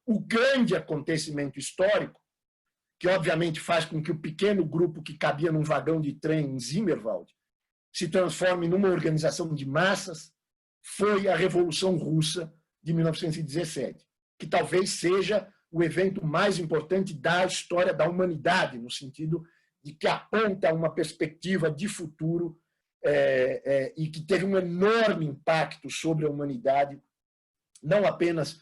o grande acontecimento histórico, que obviamente faz com que o pequeno grupo que cabia num vagão de trem em Zimmerwald se transforme numa organização de massas, foi a Revolução Russa de 1917, que talvez seja o evento mais importante da história da humanidade, no sentido de que aponta uma perspectiva de futuro e que teve um enorme impacto sobre a humanidade, não apenas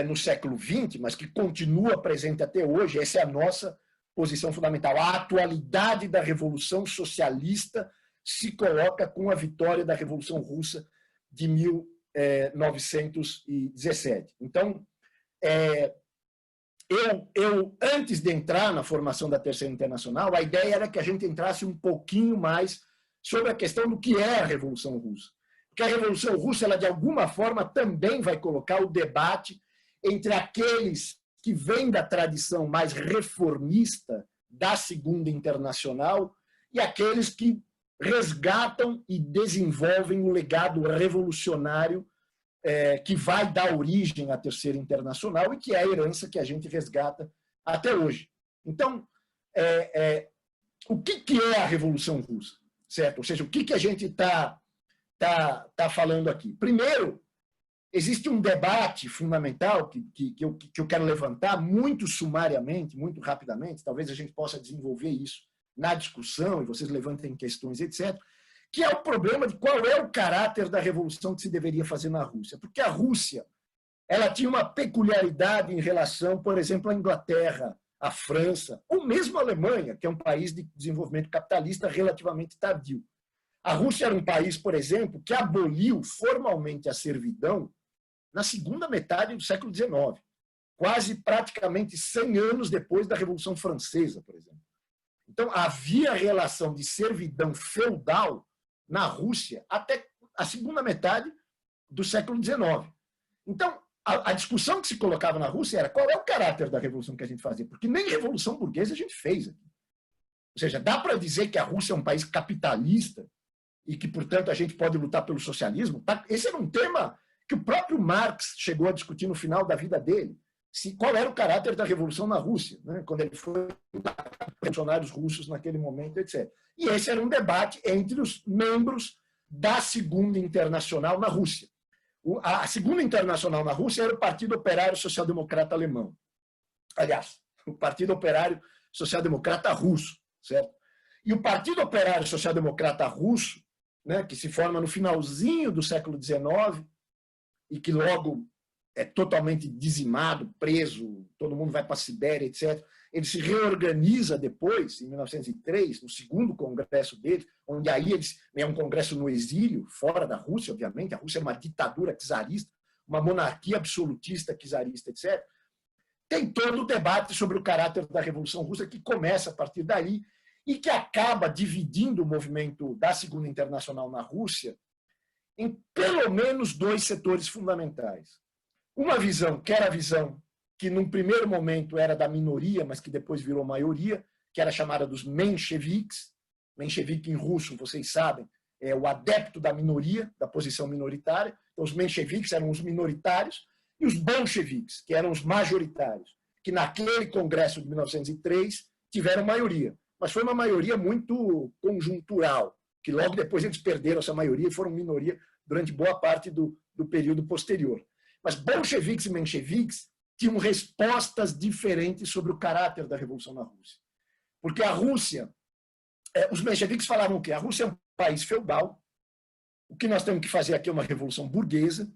no século XX, mas que continua presente até hoje. Essa é a nossa posição fundamental. A atualidade da Revolução Socialista se coloca com a vitória da Revolução Russa de 1917. Então, eu, antes de entrar na formação da Terceira Internacional, a ideia era que a gente entrasse um pouquinho mais sobre a questão do que é a Revolução Russa. Porque a Revolução Russa, ela, de alguma forma, também vai colocar o debate entre aqueles que vêm da tradição mais reformista da Segunda Internacional e aqueles que resgatam e desenvolvem o legado revolucionário que vai dar origem à Terceira Internacional e que é a herança que a gente resgata até hoje. Então, o que é a Revolução Russa? Certo? Ou seja, o que a gente está falando aqui? Primeiro, existe um debate fundamental que eu quero levantar muito sumariamente, muito rapidamente, talvez a gente possa desenvolver isso na discussão e vocês levantem questões, etc., que é o problema de qual é o caráter da revolução que se deveria fazer na Rússia. Porque a Rússia ela tinha uma peculiaridade em relação, por exemplo, à Inglaterra, a França, ou mesmo a Alemanha, que é um país de desenvolvimento capitalista relativamente tardio. A Rússia era um país, por exemplo, que aboliu formalmente a servidão na segunda metade do século XIX, quase praticamente 100 anos depois da Revolução Francesa, por exemplo. Então, havia relação de servidão feudal na Rússia até a segunda metade do século XIX. Então, a discussão que se colocava na Rússia era qual é o caráter da revolução que a gente fazia, porque nem revolução burguesa a gente fez aqui. Ou seja, dá para dizer que a Rússia é um país capitalista e que, portanto, a gente pode lutar pelo socialismo? Esse era um tema que o próprio Marx chegou a discutir no final da vida dele. Qual era o caráter da revolução na Rússia, né, quando ele foi revolucionários russos naquele momento, etc. E esse era um debate entre os membros da Segunda Internacional na Rússia. A Segunda Internacional na Rússia era o Partido Operário Social-Democrata Alemão. Aliás, o Partido Operário Social-Democrata Russo, certo? E o Partido Operário Social-Democrata Russo, né, que se forma no finalzinho do século XIX e que logo é totalmente dizimado, preso, todo mundo vai para a Sibéria, etc. Ele se reorganiza depois, em 1903, no segundo congresso dele, onde aí é um congresso no exílio, fora da Rússia, obviamente. A Rússia é uma ditadura czarista, uma monarquia absolutista czarista, etc. Tem todo o debate sobre o caráter da Revolução Russa que começa a partir daí e que acaba dividindo o movimento da Segunda Internacional na Rússia em pelo menos dois setores fundamentais. Uma visão, que era a visão que num primeiro momento era da minoria, mas que depois virou maioria, que era chamada dos mencheviques. Menchevique em russo, vocês sabem, é o adepto da minoria, da posição minoritária. Então, os mencheviques eram os minoritários e os bolcheviques, que eram os majoritários, que naquele congresso de 1903 tiveram maioria. Mas foi uma maioria muito conjuntural, que logo depois eles perderam essa maioria e foram minoria durante boa parte do período posterior. Mas bolcheviques e mencheviques tinham respostas diferentes sobre o caráter da revolução na Rússia. Porque a Rússia, os mencheviques falavam o quê? A Rússia é um país feudal, o que nós temos que fazer aqui é uma revolução burguesa,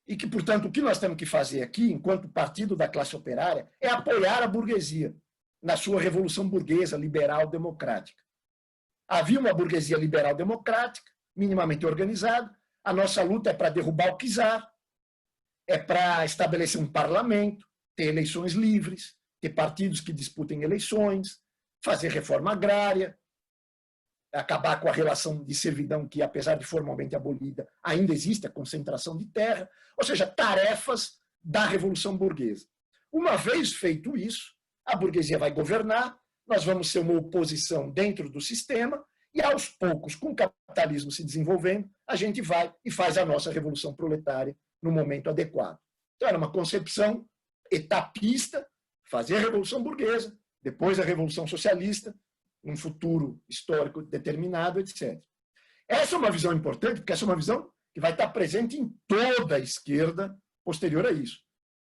e que, portanto, o que nós temos que fazer aqui, enquanto partido da classe operária, é apoiar a burguesia na sua revolução burguesa, liberal, democrática. Havia uma burguesia liberal democrática, minimamente organizada, a nossa luta é para derrubar o czar, é para estabelecer um parlamento, ter eleições livres, ter partidos que disputem eleições, fazer reforma agrária, acabar com a relação de servidão que, apesar de formalmente abolida, ainda existe a concentração de terra, ou seja, tarefas da Revolução Burguesa. Uma vez feito isso, a burguesia vai governar, nós vamos ser uma oposição dentro do sistema e, aos poucos, com o capitalismo se desenvolvendo, a gente vai e faz a nossa revolução proletária no momento adequado. Então, era uma concepção etapista, fazer a Revolução Burguesa, depois a Revolução Socialista, num futuro histórico determinado, etc. Essa é uma visão importante, porque essa é uma visão que vai estar presente em toda a esquerda posterior a isso.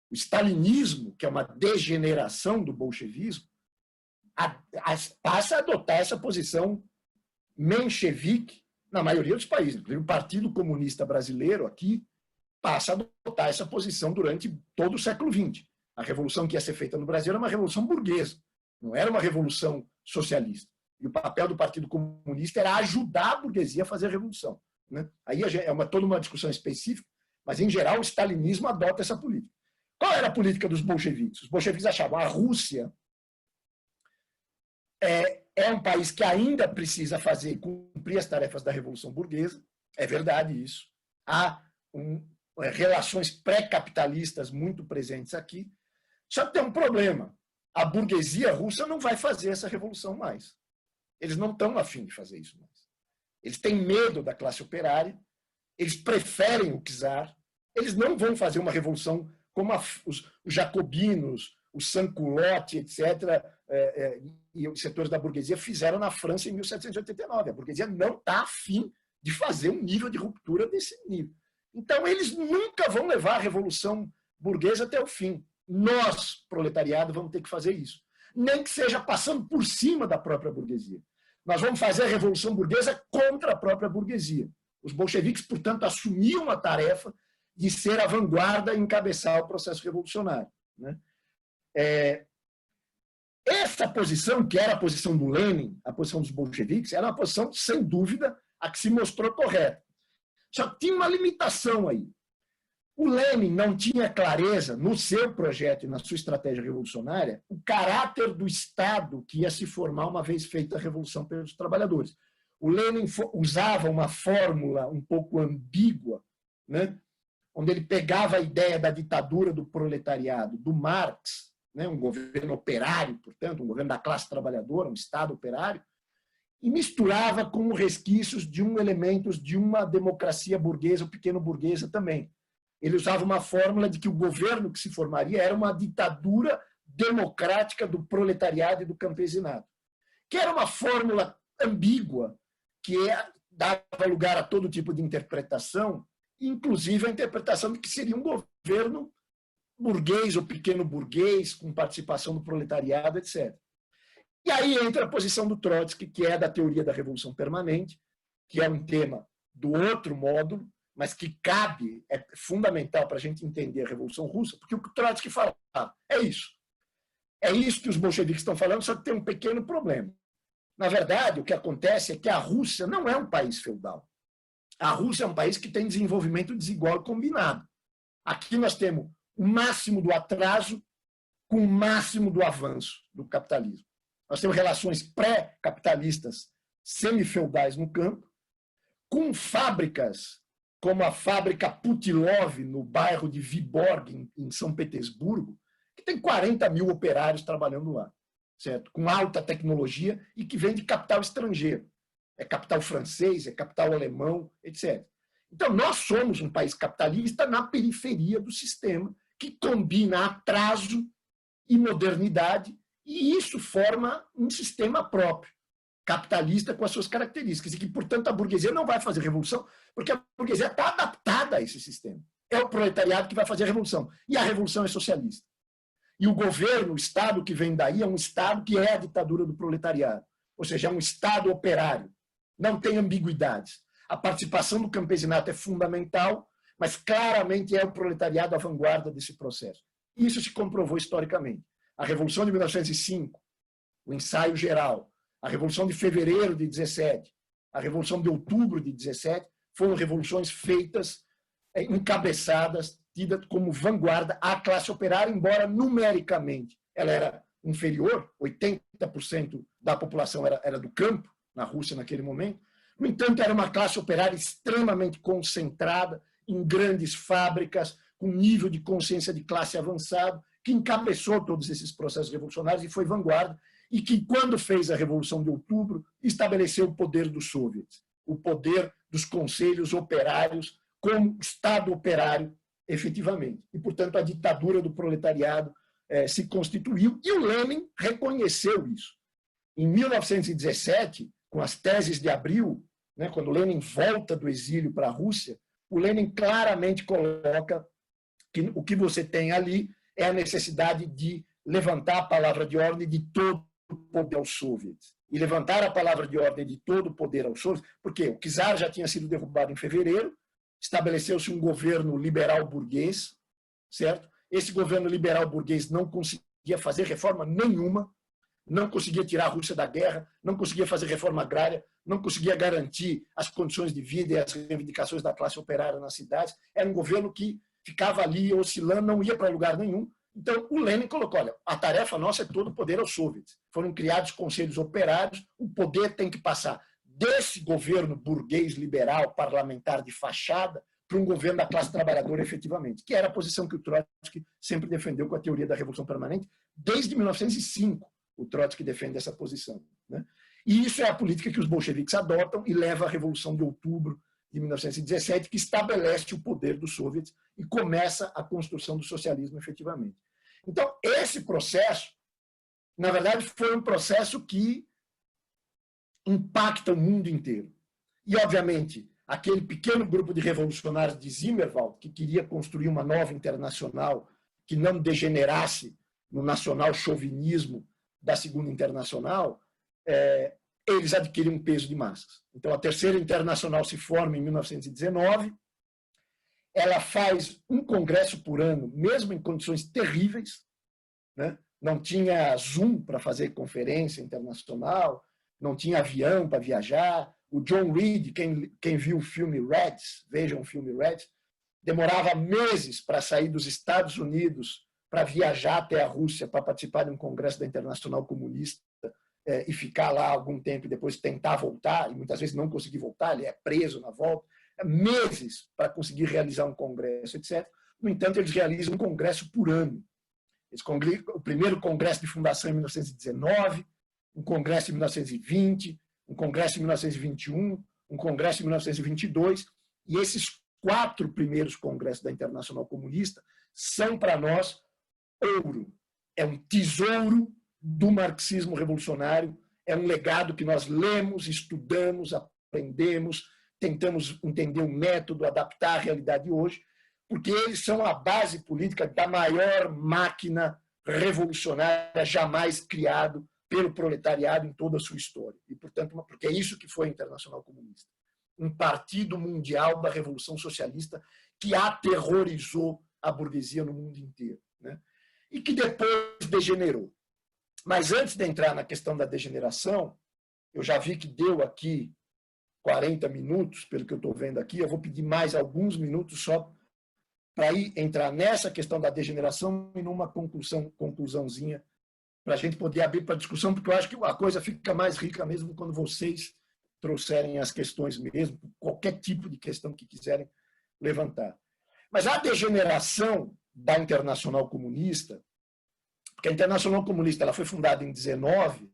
O stalinismo, que é uma degeneração do bolchevismo, passa a adotar essa posição menchevique na maioria dos países. Inclusive, o Partido Comunista Brasileiro aqui passa a adotar essa posição durante todo o século XX. A revolução que ia ser feita no Brasil era uma revolução burguesa, não era uma revolução socialista. E o papel do Partido Comunista era ajudar a burguesia a fazer a revolução, né? Aí é toda uma discussão específica, mas, em geral, o stalinismo adota essa política. Qual era a política dos bolcheviques? Os bolcheviques achavam que a Rússia é um país que ainda precisa cumprir as tarefas da Revolução Burguesa. É verdade isso. Há relações pré-capitalistas muito presentes aqui. Só que tem um problema. A burguesia russa não vai fazer essa revolução mais. Eles não estão a fim de fazer isso mais. Eles têm medo da classe operária, eles preferem o czar, eles não vão fazer uma revolução como os jacobinos, o sans-culotte, etc., e os setores da burguesia fizeram na França em 1789. A burguesia não está a fim de fazer um nível de ruptura desse nível. Então, eles nunca vão levar a revolução burguesa até o fim. Nós, proletariado, vamos ter que fazer isso. Nem que seja passando por cima da própria burguesia. Nós vamos fazer a revolução burguesa contra a própria burguesia. Os bolcheviques, portanto, assumiam a tarefa de ser a vanguarda e encabeçar o processo revolucionário, né? essa posição, que era a posição do Lenin, a posição dos bolcheviques, era uma posição, sem dúvida, a que se mostrou correta. Só que tinha uma limitação aí. O Lenin não tinha clareza, no seu projeto e na sua estratégia revolucionária, o caráter do Estado que ia se formar uma vez feita a Revolução pelos Trabalhadores. O Lenin usava uma fórmula um pouco ambígua, né, onde ele pegava a ideia da ditadura do proletariado, do Marx, né, um governo operário, portanto, um governo da classe trabalhadora, um Estado operário, e misturava com resquícios de elementos de uma democracia burguesa ou pequeno burguesa também. Ele usava uma fórmula de que o governo que se formaria era uma ditadura democrática do proletariado e do campesinato, que era uma fórmula ambígua, que dava lugar a todo tipo de interpretação, inclusive a interpretação de que seria um governo burguês ou pequeno burguês, com participação do proletariado, etc. E aí entra a posição do Trotsky, que é da teoria da revolução permanente, que é um tema do outro módulo, mas que cabe, é fundamental para a gente entender a Revolução Russa, porque o que o Trotsky falava é isso. É isso que os bolcheviques estão falando, só que tem um pequeno problema. Na verdade, o que acontece é que a Rússia não é um país feudal. A Rússia é um país que tem desenvolvimento desigual combinado. Aqui nós temos o máximo do atraso com o máximo do avanço do capitalismo. Nós temos relações pré-capitalistas semifeudais no campo, com fábricas como a fábrica Putilov, no bairro de Vyborg, em São Petersburgo, que tem 40 mil operários trabalhando lá, certo? Com alta tecnologia e que vem de capital estrangeiro. É capital francês, é capital alemão, etc. Então, nós somos um país capitalista na periferia do sistema, que combina atraso e modernidade, e isso forma um sistema próprio, capitalista com as suas características, e que, portanto, a burguesia não vai fazer revolução, porque a burguesia está adaptada a esse sistema. É o proletariado que vai fazer a revolução, e a revolução é socialista. E o governo, o Estado que vem daí, é um Estado que é a ditadura do proletariado, ou seja, é um Estado operário, não tem ambiguidades. A participação do campesinato é fundamental, mas claramente é o proletariado a vanguarda desse processo. Isso se comprovou historicamente. A Revolução de 1905, o ensaio geral, a Revolução de Fevereiro de 17, a Revolução de Outubro de 17, foram revoluções feitas, encabeçadas, tidas como vanguarda à classe operária, embora numericamente ela era inferior, 80% da população era do campo, na Rússia naquele momento. No entanto, era uma classe operária extremamente concentrada em grandes fábricas, com nível de consciência de classe avançado, que encabeçou todos esses processos revolucionários e foi vanguarda, e que, quando fez a Revolução de Outubro, estabeleceu o poder dos soviets, o poder dos conselhos operários como Estado operário, efetivamente. E, portanto, a ditadura do proletariado se constituiu, e o Lenin reconheceu isso. Em 1917, com as teses de Abril, né, quando Lenin volta do exílio para a Rússia, o Lenin claramente coloca que o que você tem ali é a necessidade de levantar a palavra de ordem de todo o poder aos soviets. E levantar a palavra de ordem de todo o poder aos soviets, porque o czar já tinha sido derrubado em fevereiro, estabeleceu-se um governo liberal burguês, certo? Esse governo liberal burguês não conseguia fazer reforma nenhuma, não conseguia tirar a Rússia da guerra, não conseguia fazer reforma agrária, não conseguia garantir as condições de vida e as reivindicações da classe operária nas cidades. Era um governo que ficava ali oscilando, não ia para lugar nenhum. Então, o Lenin colocou, olha, a tarefa nossa é todo o poder aos soviets. Foram criados conselhos operários, o poder tem que passar desse governo burguês, liberal, parlamentar de fachada, para um governo da classe trabalhadora efetivamente, que era a posição que o Trotsky sempre defendeu com a teoria da Revolução Permanente, desde 1905. O Trotsky defende essa posição, né? E isso é a política que os bolcheviques adotam e leva à Revolução de Outubro de 1917, que estabelece o poder dos soviets e começa a construção do socialismo efetivamente. Então, esse processo, na verdade, foi um processo que impacta o mundo inteiro. E, obviamente, aquele pequeno grupo de revolucionários de Zimmerwald, que queria construir uma nova internacional que não degenerasse no nacional chauvinismo da Segunda Internacional, eles adquirem um peso de massas. Então, a Terceira Internacional se forma em 1919, ela faz um congresso por ano, mesmo em condições terríveis, né? não tinha Zoom para fazer conferência internacional, não tinha avião para viajar. O John Reed, quem viu o filme Reds, vejam o filme Reds, demorava meses para sair dos Estados Unidos para viajar até a Rússia para participar de um congresso da Internacional Comunista e ficar lá algum tempo e depois tentar voltar, e muitas vezes não conseguir voltar, ele é preso na volta. Meses para conseguir realizar um congresso, etc. No entanto, eles realizam um congresso por ano. O primeiro congresso de fundação em 1919, um congresso em 1920, um congresso em 1921, um congresso em 1922, e esses 4 primeiros congressos da Internacional Comunista são, para nós, ouro. É um tesouro do marxismo revolucionário, é um legado que nós lemos, estudamos, aprendemos, tentamos entender o método, adaptar à realidade de hoje, porque eles são a base política da maior máquina revolucionária jamais criado pelo proletariado em toda a sua história. E, portanto, porque é isso que foi a Internacional Comunista. Um partido mundial da Revolução Socialista que aterrorizou a burguesia no mundo inteiro, né? E que depois degenerou. Mas antes de entrar na questão da degeneração, eu já vi que deu aqui 40 minutos, pelo que eu estou vendo aqui, eu vou pedir mais alguns minutos só para entrar nessa questão da degeneração e numa conclusãozinha, para a gente poder abrir para discussão, porque eu acho que a coisa fica mais rica mesmo quando vocês trouxerem as questões mesmo, qualquer tipo de questão que quiserem levantar. Mas a degeneração da Internacional Comunista, porque a Internacional Comunista ela foi fundada em 19,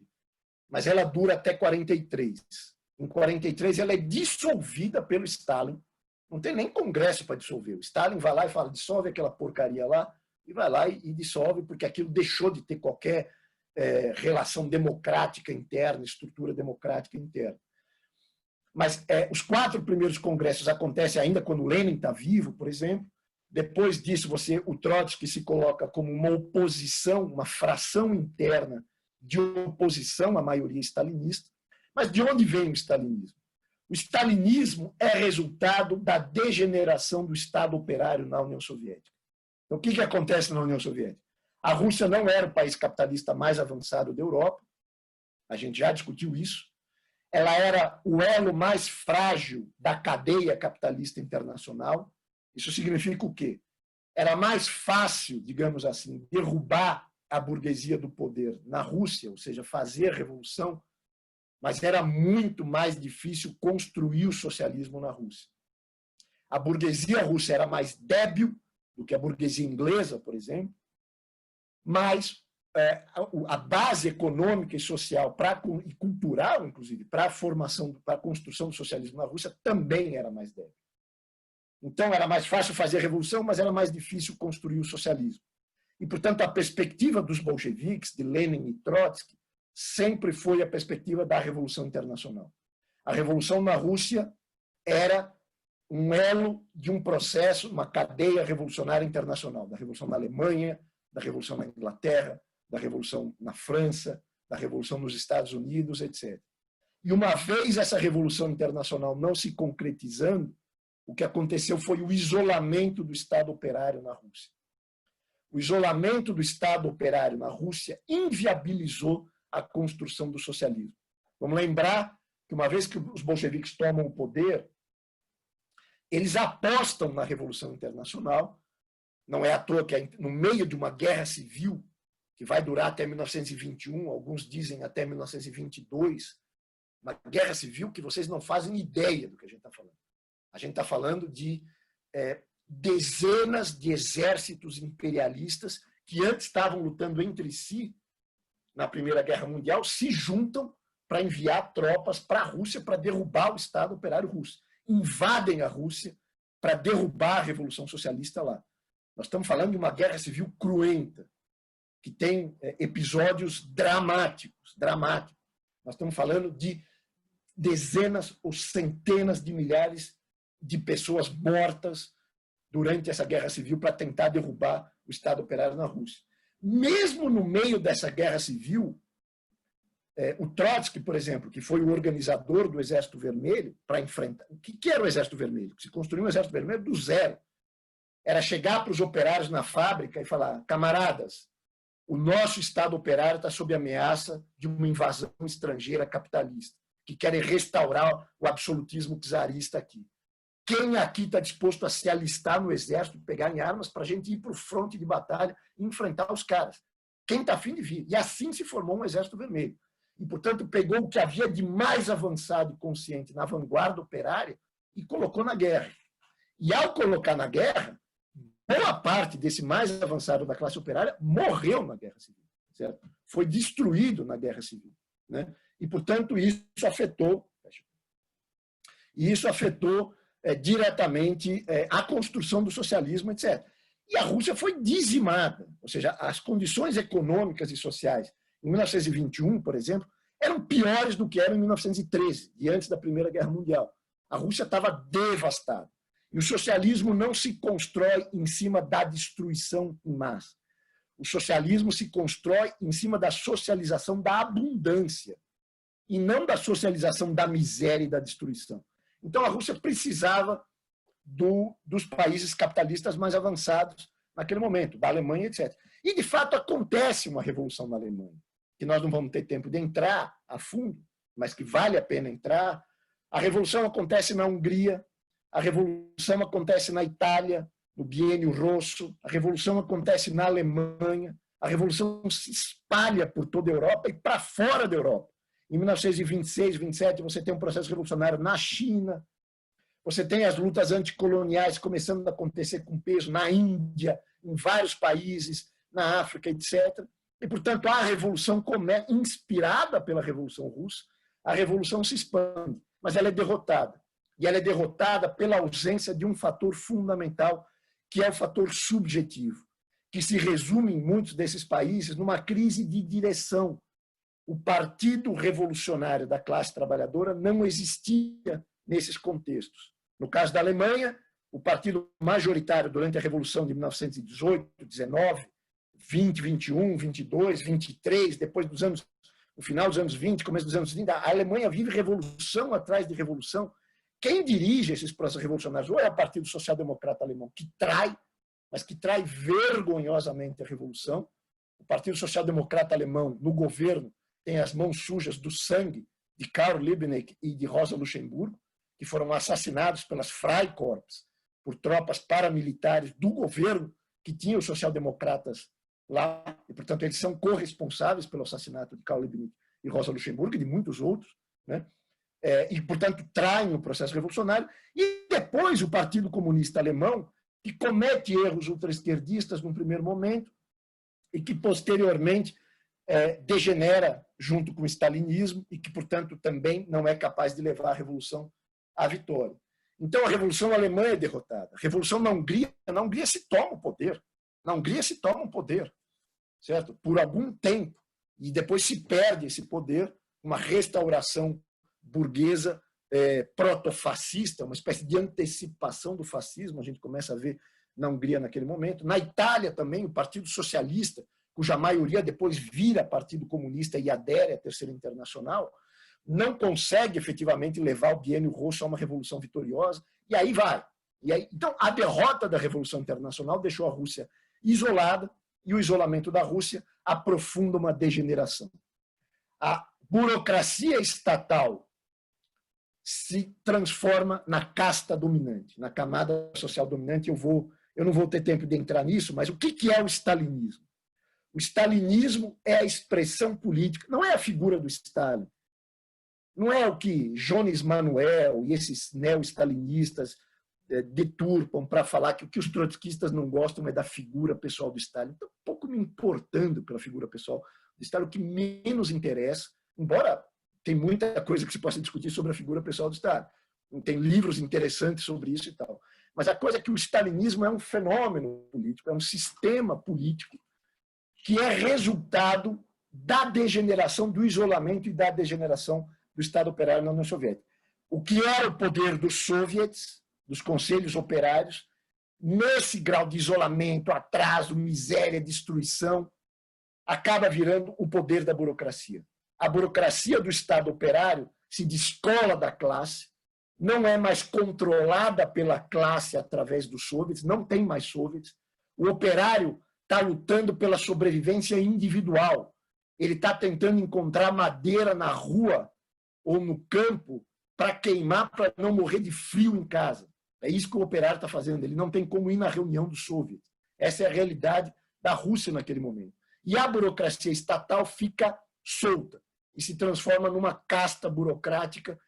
mas ela dura até 43. Em 43 ela é dissolvida pelo Stalin. Não tem nem congresso para dissolver. O Stalin vai lá e fala, dissolve aquela porcaria lá, e vai lá e dissolve, porque aquilo deixou de ter qualquer relação democrática interna, estrutura democrática interna. Mas os 4 primeiros congressos acontecem ainda quando Lenin está vivo, por exemplo. Depois disso, o Trotsky se coloca como uma oposição, uma fração interna de oposição à maioria stalinista. Mas de onde vem o stalinismo? O stalinismo é resultado da degeneração do Estado operário na União Soviética. Então, o que acontece na União Soviética? A Rússia não era o país capitalista mais avançado da Europa, a gente já discutiu isso. Ela era o elo mais frágil da cadeia capitalista internacional. Isso significa o quê? Era mais fácil, digamos assim, derrubar a burguesia do poder na Rússia, ou seja, fazer revolução, mas era muito mais difícil construir o socialismo na Rússia. A burguesia russa era mais débil do que a burguesia inglesa, por exemplo, mas a base econômica e social e cultural, inclusive, para a construção do socialismo na Rússia também era mais débil. Então, era mais fácil fazer a revolução, mas era mais difícil construir o socialismo. E, portanto, a perspectiva dos bolcheviques, de Lenin e Trotsky, sempre foi a perspectiva da Revolução Internacional. A Revolução na Rússia era um elo de um processo, uma cadeia revolucionária internacional, da Revolução na Alemanha, da Revolução na Inglaterra, da Revolução na França, da Revolução nos Estados Unidos, etc. E uma vez essa Revolução Internacional não se concretizando, o que aconteceu foi o isolamento do Estado operário na Rússia. O isolamento do Estado operário na Rússia inviabilizou a construção do socialismo. Vamos lembrar que uma vez que os bolcheviques tomam o poder, eles apostam na Revolução Internacional. Não é à toa que no meio de uma guerra civil, que vai durar até 1921, alguns dizem até 1922, uma guerra civil que vocês não fazem ideia do que a gente está falando. A gente está falando de dezenas de exércitos imperialistas que antes estavam lutando entre si na Primeira Guerra Mundial, se juntam para enviar tropas para a Rússia para derrubar o Estado Operário Russo. Invadem a Rússia para derrubar a Revolução Socialista lá. Nós estamos falando de uma guerra civil cruenta, que tem episódios dramáticos. Nós estamos falando de dezenas ou centenas de milhares de pessoas mortas durante essa guerra civil para tentar derrubar o Estado Operário na Rússia. Mesmo no meio dessa guerra civil, o Trotsky, por exemplo, que foi o organizador do Exército Vermelho, para enfrentar... O que era o Exército Vermelho? Se construiu um Exército Vermelho do zero. Era chegar para os operários na fábrica e falar, camaradas, o nosso Estado operário está sob ameaça de uma invasão estrangeira capitalista, que querem restaurar o absolutismo czarista aqui. Quem aqui está disposto a se alistar no exército, pegar em armas para a gente ir para o fronte de batalha e enfrentar os caras? Quem está afim de vir? E assim se formou um exército vermelho. E, portanto, pegou o que havia de mais avançado e consciente na vanguarda operária e colocou na guerra. E, ao colocar na guerra, boa parte desse mais avançado da classe operária morreu na Guerra Civil. Certo? Foi destruído na Guerra Civil. Né? E, portanto, isso afetou diretamente a construção do socialismo, etc. E a Rússia foi dizimada, ou seja, as condições econômicas e sociais em 1921, por exemplo, eram piores do que eram em 1913, e antes da Primeira Guerra Mundial. A Rússia estava devastada. E o socialismo não se constrói em cima da destruição em massa. O socialismo se constrói em cima da socialização da abundância, e não da socialização da miséria e da destruição. Então, a Rússia precisava dos países capitalistas mais avançados naquele momento, da Alemanha, etc. E, de fato, acontece uma revolução na Alemanha, que nós não vamos ter tempo de entrar a fundo, mas que vale a pena entrar. A revolução acontece na Hungria, a revolução acontece na Itália, no biênio Rosso, a revolução acontece na Alemanha, a revolução se espalha por toda a Europa e para fora da Europa. Em 1926, 27, você tem um processo revolucionário na China, você tem as lutas anticoloniais começando a acontecer com peso na Índia, em vários países, na África, etc. E, portanto, a revolução, inspirada pela Revolução Russa, a revolução se expande, mas ela é derrotada. E ela é derrotada pela ausência de um fator fundamental, que é o fator subjetivo, que se resume em muitos desses países numa crise de direção. O partido revolucionário da classe trabalhadora não existia nesses contextos. No caso da Alemanha, o partido majoritário durante a Revolução de 1918, 19, 20, 21, 22, 23, depois no final dos anos 20, começo dos anos 30, a Alemanha vive revolução atrás de revolução. Quem dirige esses processos revolucionários ou é o Partido Social Democrata Alemão, que trai, mas que trai vergonhosamente a revolução. O Partido Social Democrata Alemão, no governo, tem as mãos sujas do sangue de Karl Liebknecht e de Rosa Luxemburgo, que foram assassinados pelas Freikorps, por tropas paramilitares do governo que tinha os social-democratas lá, e, portanto, eles são corresponsáveis pelo assassinato de Karl Liebknecht e Rosa Luxemburgo e de muitos outros, né? E, portanto, traem o processo revolucionário. E depois o Partido Comunista Alemão, que comete erros ultraesquerdistas num primeiro momento e que, posteriormente, degenera junto com o stalinismo e que, portanto, também não é capaz de levar a revolução à vitória. Então, a Revolução Alemã é derrotada. A Revolução na Hungria se toma o poder. Na Hungria se toma o poder, certo? Por algum tempo. E depois se perde esse poder, uma restauração burguesa protofascista, uma espécie de antecipação do fascismo, a gente começa a ver na Hungria naquele momento. Na Itália também, o Partido Socialista, cuja maioria depois vira Partido Comunista e adere à Terceira Internacional, não consegue efetivamente levar o biênio Rosso a uma revolução vitoriosa, e aí vai. Então, a derrota da Revolução Internacional deixou a Rússia isolada, e o isolamento da Rússia aprofunda uma degeneração. A burocracia estatal se transforma na casta dominante, na camada social dominante. Eu não vou ter tempo de entrar nisso, mas o que é o stalinismo? O stalinismo é a expressão política, não é a figura do Stalin, não é o que Jones Manuel e esses neo-stalinistas deturpam para falar que o que os trotskistas não gostam é da figura pessoal do Stalin. Estou um pouco me importando pela figura pessoal do Stalin, o que menos interessa, embora tem muita coisa que se possa discutir sobre a figura pessoal do Stalin. Tem livros interessantes sobre isso e tal. Mas a coisa é que o stalinismo é um fenômeno político, é um sistema político que é resultado da degeneração, do isolamento e da degeneração do Estado operário na União Soviética. O que era o poder dos soviets, dos conselhos operários, nesse grau de isolamento, atraso, miséria, destruição, acaba virando o poder da burocracia. A burocracia do Estado operário se descola da classe, não é mais controlada pela classe através dos soviets, não tem mais soviets. O operário está lutando pela sobrevivência individual. Ele está tentando encontrar madeira na rua ou no campo para queimar, para não morrer de frio em casa. É isso que o operário está fazendo. Ele não tem como ir na reunião do Soviet. Essa é a realidade da Rússia naquele momento. E a burocracia estatal fica solta e se transforma numa casta burocrática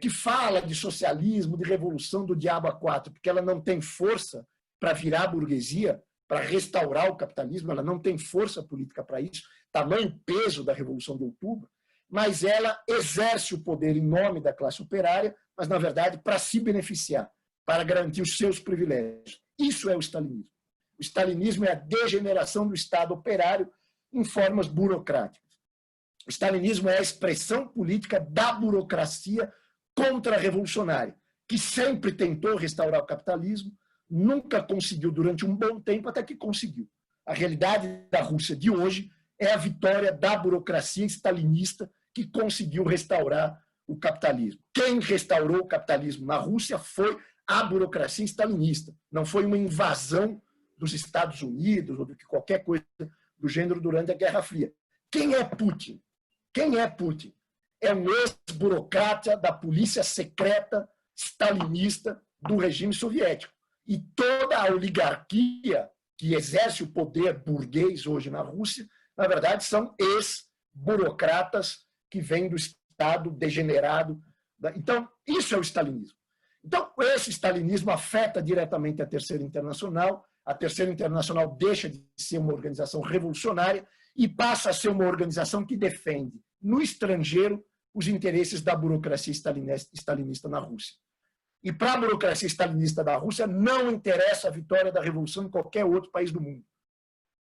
que fala de socialismo, de revolução do diabo a quatro, porque ela não tem força para virar a burguesia, para restaurar o capitalismo, ela não tem força política para isso, tamanho peso da Revolução de Outubro, mas ela exerce o poder em nome da classe operária, mas, na verdade, para se beneficiar, para garantir os seus privilégios. Isso é o stalinismo. O stalinismo é a degeneração do Estado operário em formas burocráticas. O stalinismo é a expressão política da burocracia contra-revolucionária, que sempre tentou restaurar o capitalismo, nunca conseguiu durante um bom tempo, até que conseguiu. A realidade da Rússia de hoje é a vitória da burocracia stalinista que conseguiu restaurar o capitalismo. Quem restaurou o capitalismo na Rússia foi a burocracia stalinista. Não foi uma invasão dos Estados Unidos ou de qualquer coisa do gênero durante a Guerra Fria. Quem é Putin? Quem é Putin? É um ex-burocrata da polícia secreta stalinista do regime soviético. E toda a oligarquia que exerce o poder burguês hoje na Rússia, na verdade, são ex-burocratas que vêm do Estado degenerado. Então, isso é o stalinismo. Então, esse stalinismo afeta diretamente a Terceira Internacional. A Terceira Internacional deixa de ser uma organização revolucionária e passa a ser uma organização que defende, no estrangeiro, os interesses da burocracia stalinista na Rússia. E para a burocracia stalinista da Rússia não interessa a vitória da revolução em qualquer outro país do mundo.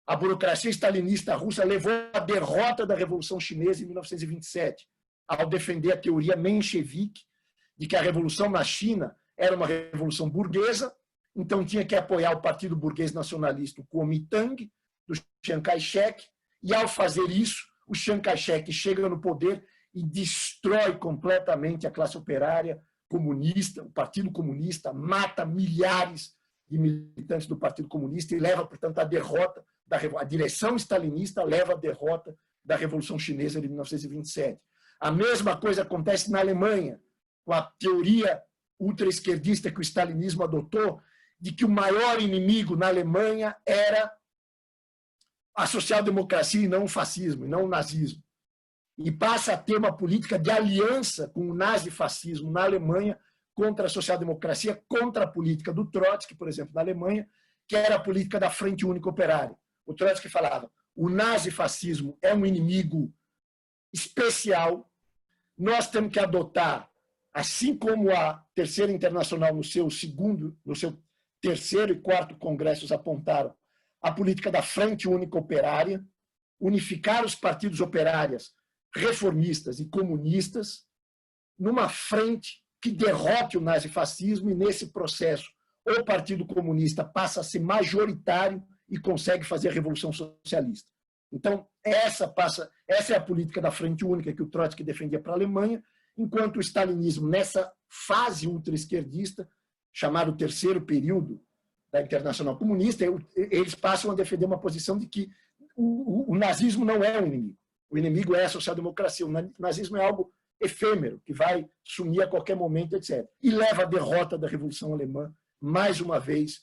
A burocracia stalinista russa levou à derrota da Revolução Chinesa em 1927, ao defender a teoria menchevique de que a revolução na China era uma revolução burguesa, então tinha que apoiar o Partido Burguês Nacionalista, o Kuomintang, do Chiang Kai-shek, e ao fazer isso, o Chiang Kai-shek chega no poder e destrói completamente a classe operária comunista, o Partido Comunista, mata milhares de militantes do Partido Comunista e leva, portanto, à derrota, a direção stalinista leva à derrota da Revolução Chinesa de 1927. A mesma coisa acontece na Alemanha, com a teoria ultra-esquerdista que o stalinismo adotou, de que o maior inimigo na Alemanha era a social-democracia e não o fascismo, e não o nazismo. E passa a ter uma política de aliança com o nazifascismo na Alemanha contra a social-democracia, contra a política do Trotsky, por exemplo, na Alemanha, que era a política da Frente Única Operária. O Trotsky falava, o nazifascismo é um inimigo especial, nós temos que adotar, assim como a Terceira Internacional no seu terceiro e quarto congressos apontaram, a política da Frente Única Operária, unificar os partidos operários reformistas e comunistas numa frente que derrote o nazifascismo e, nesse processo, o Partido Comunista passa a ser majoritário e consegue fazer a Revolução Socialista. Então, essa é a política da Frente Única que o Trotsky defendia para a Alemanha, enquanto o stalinismo, nessa fase ultra-esquerdista, chamado terceiro período da Internacional Comunista, eles passam a defender uma posição de que o nazismo não é um inimigo. O inimigo é a social-democracia. O nazismo é algo efêmero, que vai sumir a qualquer momento, etc. E leva à derrota da Revolução Alemã, mais uma vez,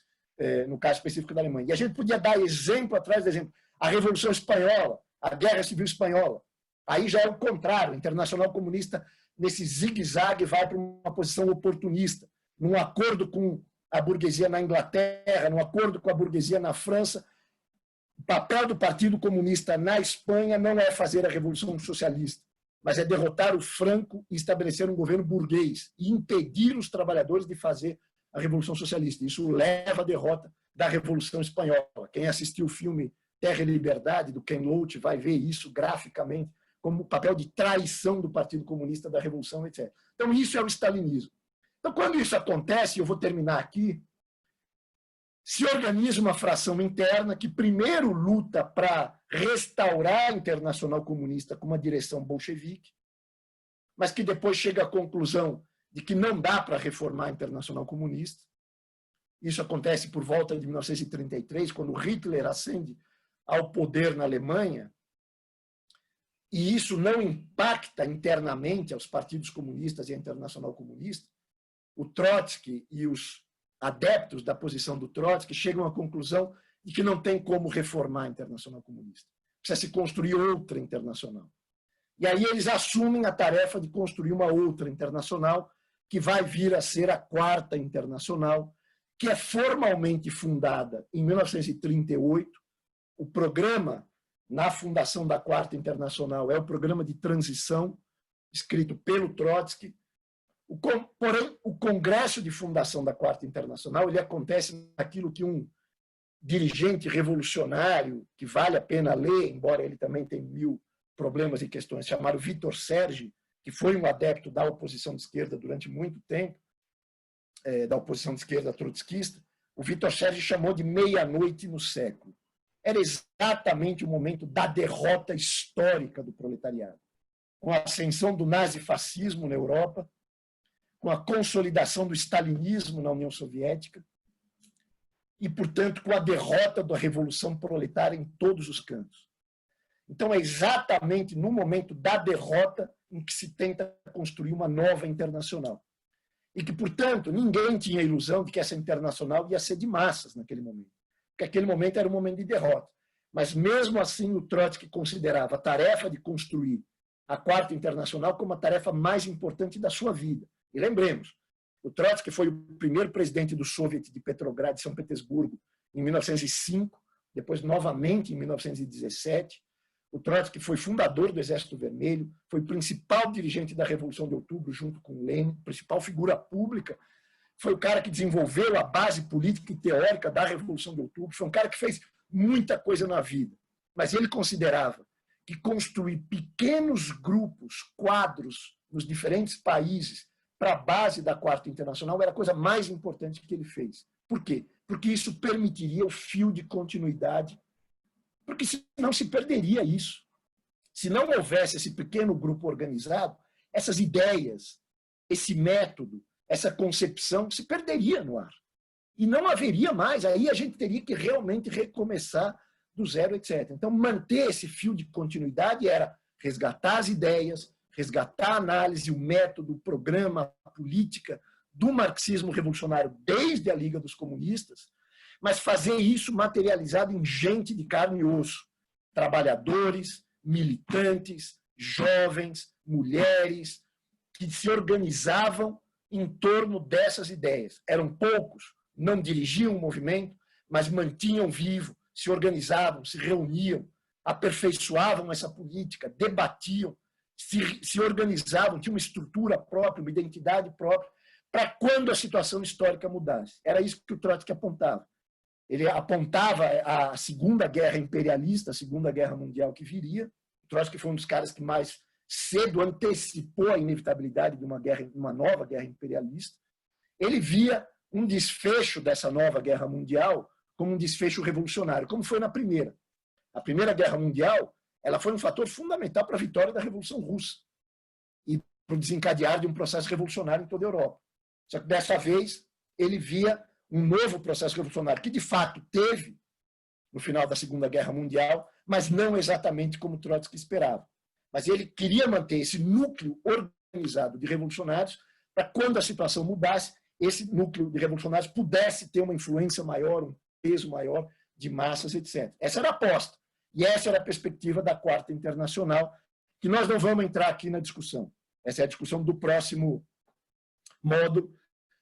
no caso específico da Alemanha. E a gente podia dar exemplo atrás de exemplo. A Revolução Espanhola, a Guerra Civil Espanhola. Aí já é o contrário. O Internacional Comunista, nesse zigue-zague, vai para uma posição oportunista, num acordo com a burguesia na Inglaterra, num acordo com a burguesia na França. O papel do Partido Comunista na Espanha não é fazer a Revolução Socialista, mas é derrotar o Franco e estabelecer um governo burguês e impedir os trabalhadores de fazer a Revolução Socialista. Isso leva à derrota da Revolução Espanhola. Quem assistiu o filme Terra e Liberdade, do Ken Loach, vai ver isso graficamente como o papel de traição do Partido Comunista da Revolução, etc. Então, isso é o stalinismo. Então, quando isso acontece, eu vou terminar aqui, se organiza uma fração interna que primeiro luta para restaurar a Internacional Comunista com uma direção bolchevique, mas que depois chega à conclusão de que não dá para reformar a Internacional Comunista, Isso acontece por volta de 1933, quando Hitler ascende ao poder na Alemanha, e isso não impacta internamente aos partidos comunistas e à Internacional Comunista. O Trotsky e os adeptos da posição do Trotsky chegam à conclusão de que não tem como reformar a Internacional Comunista. Precisa se construir outra internacional. E aí eles assumem a tarefa de construir uma outra internacional, que vai vir a ser a Quarta Internacional, que é formalmente fundada em 1938. O programa na fundação da Quarta Internacional é o programa de transição, escrito pelo Trotsky. Porém, o congresso de fundação da Quarta Internacional ele acontece naquilo que um dirigente revolucionário, que vale a pena ler, embora ele também tenha 1000 problemas e questões, chamado Vitor Serge, que foi um adepto da oposição de esquerda durante muito tempo, da oposição de esquerda trotskista, o Vitor Serge chamou de meia-noite no século. Era exatamente o momento da derrota histórica do proletariado, com a ascensão do nazifascismo na Europa, com a consolidação do stalinismo na União Soviética e, portanto, com a derrota da revolução proletária em todos os cantos. Então, é exatamente no momento da derrota em que se tenta construir uma nova internacional. E que, portanto, ninguém tinha a ilusão de que essa internacional ia ser de massas naquele momento. Porque aquele momento era um momento de derrota. Mas, mesmo assim, o Trotsky considerava a tarefa de construir a Quarta Internacional como a tarefa mais importante da sua vida. E lembremos, o Trotsky foi o primeiro presidente do Soviet de Petrograd, de São Petersburgo, em 1905, depois novamente em 1917. O Trotsky foi fundador do Exército Vermelho, foi o principal dirigente da Revolução de Outubro, junto com Lenin, principal figura pública, foi o cara que desenvolveu a base política e teórica da Revolução de Outubro, foi um cara que fez muita coisa na vida, mas ele considerava que construir pequenos grupos, quadros, nos diferentes países, para a base da Quarta Internacional era a coisa mais importante que ele fez. Por quê? Porque isso permitiria o fio de continuidade, porque senão se perderia isso. Se não houvesse esse pequeno grupo organizado, essas ideias, esse método, essa concepção se perderia no ar. E não haveria mais, aí a gente teria que realmente recomeçar do zero, etc. Então, manter esse fio de continuidade era resgatar as ideias, resgatar a análise, o método, o programa, a política do marxismo revolucionário desde a Liga dos Comunistas, mas fazer isso materializado em gente de carne e osso, trabalhadores, militantes, jovens, mulheres, que se organizavam em torno dessas ideias. Eram poucos, não dirigiam o movimento, mas mantinham vivo, se organizavam, se reuniam, aperfeiçoavam essa política, debatiam, se organizavam, tinham uma estrutura própria, uma identidade própria, para quando a situação histórica mudasse. Era isso que o Trotsky apontava. Ele apontava a Segunda Guerra Imperialista, a Segunda Guerra Mundial que viria. O Trotsky foi um dos caras que mais cedo antecipou a inevitabilidade de uma nova guerra imperialista. Ele via um desfecho dessa nova guerra mundial como um desfecho revolucionário, como foi na primeira. A Primeira Guerra Mundial ela foi um fator fundamental para a vitória da Revolução Russa e para o desencadear de um processo revolucionário em toda a Europa. Só que dessa vez ele via um novo processo revolucionário, que de fato teve no final da Segunda Guerra Mundial, mas não exatamente como Trotsky esperava. Mas ele queria manter esse núcleo organizado de revolucionários para quando a situação mudasse, esse núcleo de revolucionários pudesse ter uma influência maior, um peso maior de massas, etc. Essa era a aposta. E essa era a perspectiva da Quarta Internacional, que nós não vamos entrar aqui na discussão. Essa é a discussão do próximo módulo,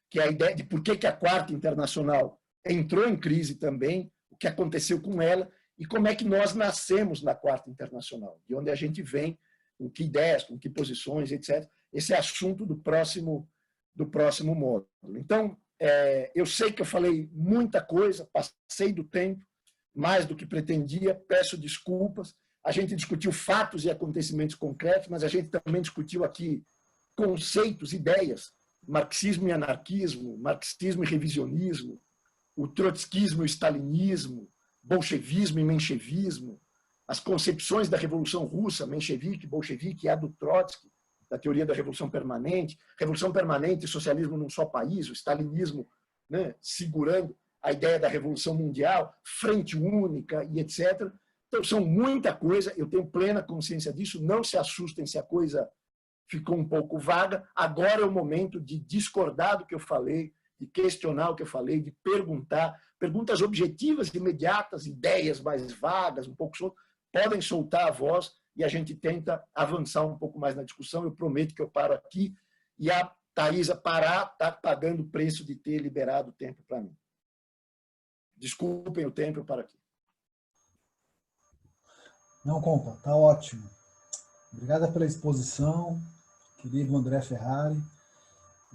que é a ideia de por que a Quarta Internacional entrou em crise também, o que aconteceu com ela e como é que nós nascemos na Quarta Internacional, de onde a gente vem, com que ideias, com que posições, etc. Esse é assunto do próximo módulo. Então, eu sei que eu falei muita coisa, passei do tempo, mais do que pretendia, peço desculpas. A gente discutiu fatos e acontecimentos concretos, mas a gente também discutiu aqui conceitos, ideias, marxismo e anarquismo, marxismo e revisionismo, o trotskismo e o stalinismo, bolchevismo e menchevismo, as concepções da Revolução Russa, menchevique, bolchevique, e a do Trotsky, da teoria da Revolução Permanente e socialismo num só país, o stalinismo né, segurando a ideia da Revolução Mundial, frente única e etc. Então, são muita coisa, eu tenho plena consciência disso, não se assustem se a coisa ficou um pouco vaga. Agora é o momento de discordar do que eu falei, de questionar o que eu falei, de perguntar, perguntas objetivas, imediatas, ideias mais vagas, um pouco soltas, podem soltar a voz e a gente tenta avançar um pouco mais na discussão. Eu prometo que eu paro aqui e a Thaisa parar está pagando o preço de ter liberado o tempo para mim. Desculpem o tempo, eu paro aqui. Não, compa, tá ótimo. Obrigada pela exposição, querido André Ferrari.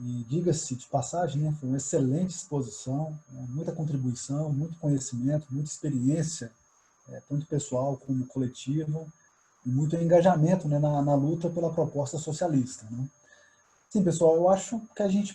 E diga-se de passagem, né, foi uma excelente exposição, né, muita contribuição, muito conhecimento, muita experiência, tanto pessoal como coletiva, e muito engajamento, né, na luta pela proposta socialista, né. Sim, pessoal, eu acho que a gente